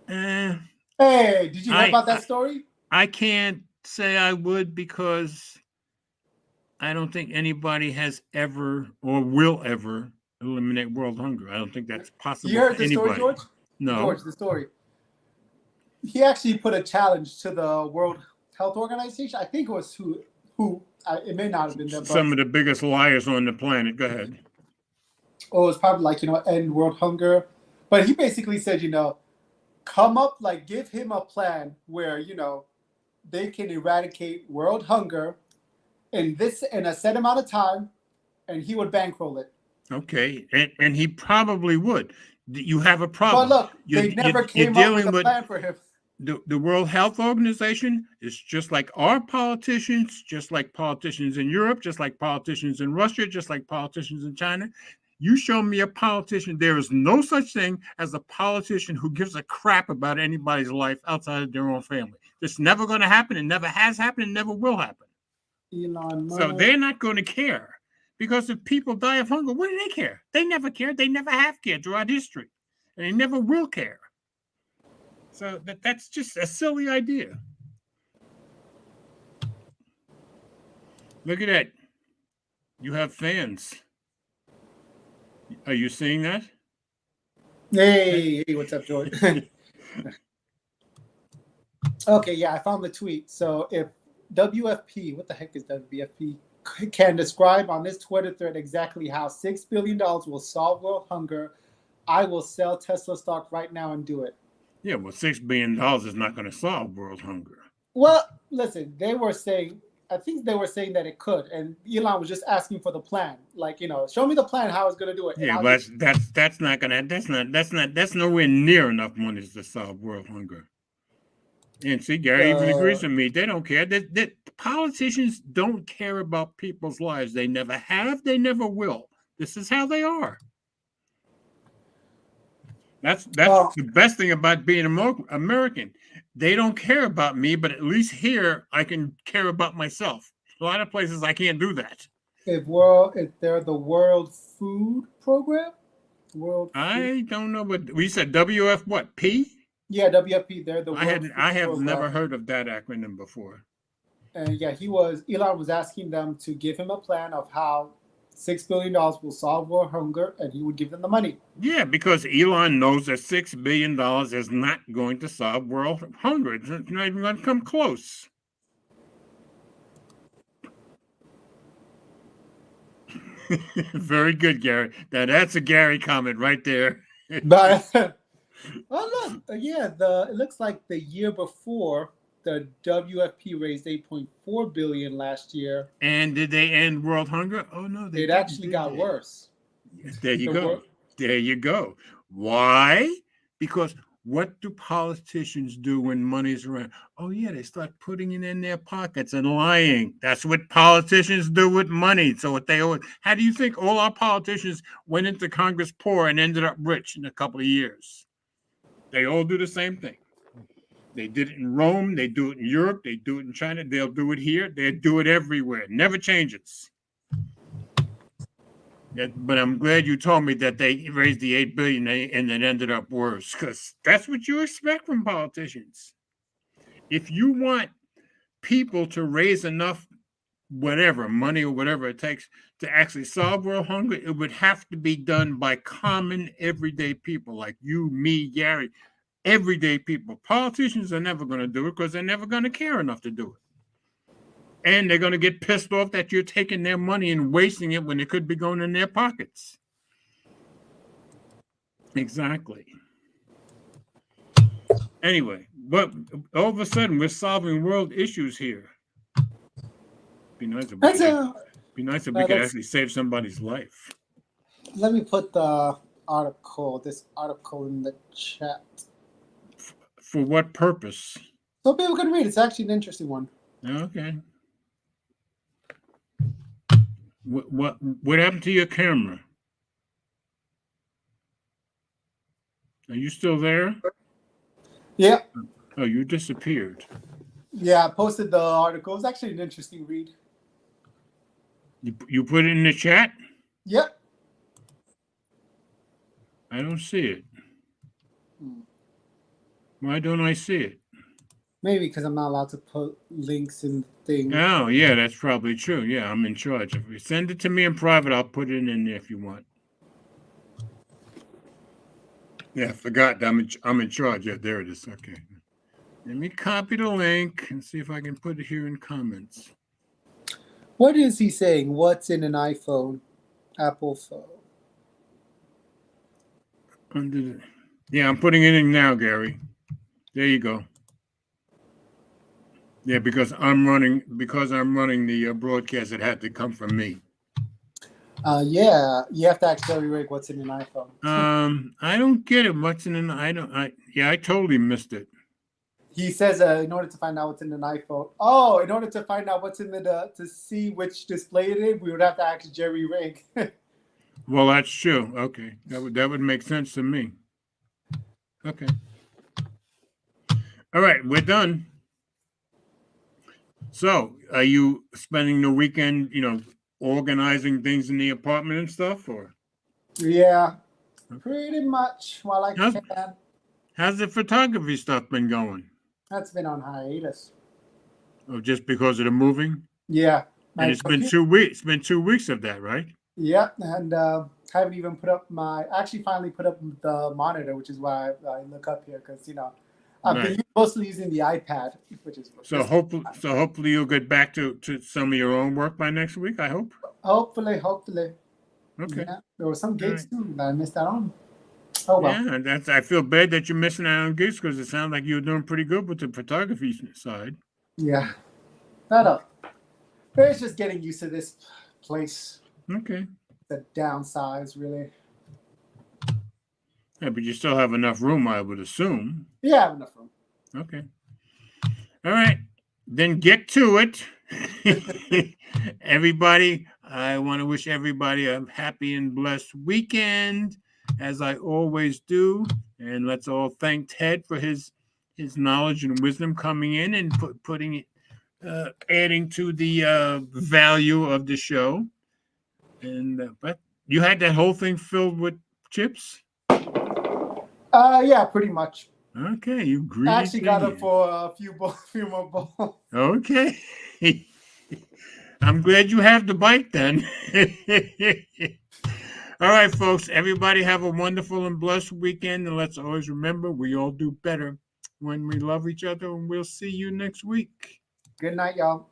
Hey, did you hear about that story? I can't say I would, because I don't think anybody has ever or will ever eliminate world hunger. I don't think that's possible. You heard for the anybody. story, George? No. George, the story. He actually put a challenge to the World Health Organization. I think it was who it may not have been them. Some of the biggest liars on the planet. Go ahead. Oh, it's probably end world hunger. But he basically said, come up, give him a plan where, they can eradicate world hunger in a set amount of time, and he would bankroll it. Okay, and he probably would. You have a problem. But look, they never came up with a plan for him. The World Health Organization is just like our politicians, just like politicians in Europe, just like politicians in Russia, just like politicians in China. You show me a politician. There is no such thing as a politician who gives a crap about anybody's life outside of their own family. It's never going to happen. It never has happened. It never will happen. Elon Musk. So they're not going to care, because if people die of hunger, what do they care? They never cared. They never have cared throughout history, and they never will care. So that's just a silly idea. Look at that. You have fans. Are you seeing that? Hey, what's up, George? Okay, yeah, I found the tweet. So if WFP, what the heck is WFP, can describe on this Twitter thread exactly how $6 billion will solve world hunger, I will sell Tesla stock right now and do it. Yeah, well, $6 billion is not going to solve world hunger. Well, listen, I think they were saying that it could, and Elon was just asking for the plan. Show me the plan how it's going to do it. Yeah, but that's not going to, that's nowhere near enough money to solve world hunger. And see, Gary even agrees with me. They don't care. That politicians don't care about people's lives. They never have. They never will. This is how they are. That's the best thing about being American. they don't care about me, but at least here I can care about myself. A lot of places I can't do that. If they're the World Food Program, World Food, I don't know what we said. WF what P? yeah, WFP. They're the I World had Food I have Program. never heard of that acronym before. And yeah, Elon was asking them to give him a plan of how $6 billion will solve world hunger, and he would give them the money. Yeah, because Elon knows that $6 billion is not going to solve world hunger. It's not even going to come close. Very good, Gary. Now that's a Gary comment right there. But look, yeah, it looks like the year before the WFP raised 8.4 billion last year. And did they end world hunger? Oh no, it actually got worse. There you go. There you go. Why? Because what do politicians do when money's around? Oh yeah, they start putting it in their pockets and lying. That's what politicians do with money. So what they always, how do you think all our politicians went into Congress poor and ended up rich in a couple of years? They all do the same thing. They did it in Rome, they do it in Europe, they do it in China, they'll do it here, they do it everywhere. Never changes. But I'm glad you told me that they raised the $8 billion and it ended up worse, because that's what you expect from politicians. If you want people to raise enough whatever money or whatever it takes to actually solve world hunger, it would have to be done by common everyday people like you, me, Gary. Everyday people. Politicians are never going to do it because they're never going to care enough to do it. And they're going to get pissed off that you're taking their money and wasting it when it could be going in their pockets. Exactly. Anyway, but all of a sudden we're solving world issues here. Be nice if we could actually save somebody's life. Let me put this article in the chat. For what purpose? So people can read. It's actually an interesting one. Okay. What happened to your camera? Are you still there? Yeah. Oh, you disappeared. Yeah, I posted the article. It's actually an interesting read. You put it in the chat? Yep. I don't see it. Why don't I see it? Maybe because I'm not allowed to put links and things. Oh, yeah, that's probably true. Yeah, I'm in charge. If you send it to me in private, I'll put it in there if you want. Yeah, I forgot. I'm in charge. Yeah, there it is. Okay. Let me copy the link and see if I can put it here in comments. What is he saying? What's in an iPhone? Apple phone. Yeah, I'm putting it in now, Gary. There you go. Yeah, because I'm running the broadcast, it had to come from me. Yeah, you have to ask Jerry Rig what's in an iPhone. I don't get it. What's in an I totally missed it. He says in order to find out what's in an iPhone. Oh, in order to find out what's in to see which display it is, we would have to ask Jerry Rig. Well, that's true. Okay, that would make sense to me. Okay. All right, we're done. So, are you spending the weekend, organizing things in the apartment and stuff, or? Yeah, pretty much while I can. How's the photography stuff been going? That's been on hiatus. Oh, just because of the moving? Yeah. And it's been 2 weeks. It's been 2 weeks of that, right? Yeah, and haven't even actually finally put up the monitor, which is why I look up here, because, I've been mostly using the iPad, which is... So hopefully you'll get back to some of your own work by next week, I hope? Hopefully. Okay. Yeah, there were some gigs too that I missed out on. Oh, well. Yeah, and I feel bad that you're missing out on gigs because it sounds like you were doing pretty good with the photography side. Yeah. But it's just getting used to this place. Okay. The downsides, really. Yeah, but you still have enough room, I would assume. Yeah, I have enough room. Okay. All right. Then get to it. Everybody, I want to wish everybody a happy and blessed weekend, as I always do. And let's all thank Ted for his his knowledge and wisdom coming in and putting it, adding to the value of the show. And but you had that whole thing filled with chips? Yeah, pretty much. Okay, you greedy. I actually got thing. it for a few more bowls. Okay. I'm glad you have the bike then. All right, folks. Everybody have a wonderful and blessed weekend. And let's always remember we all do better when we love each other. And we'll see you next week. Good night, y'all.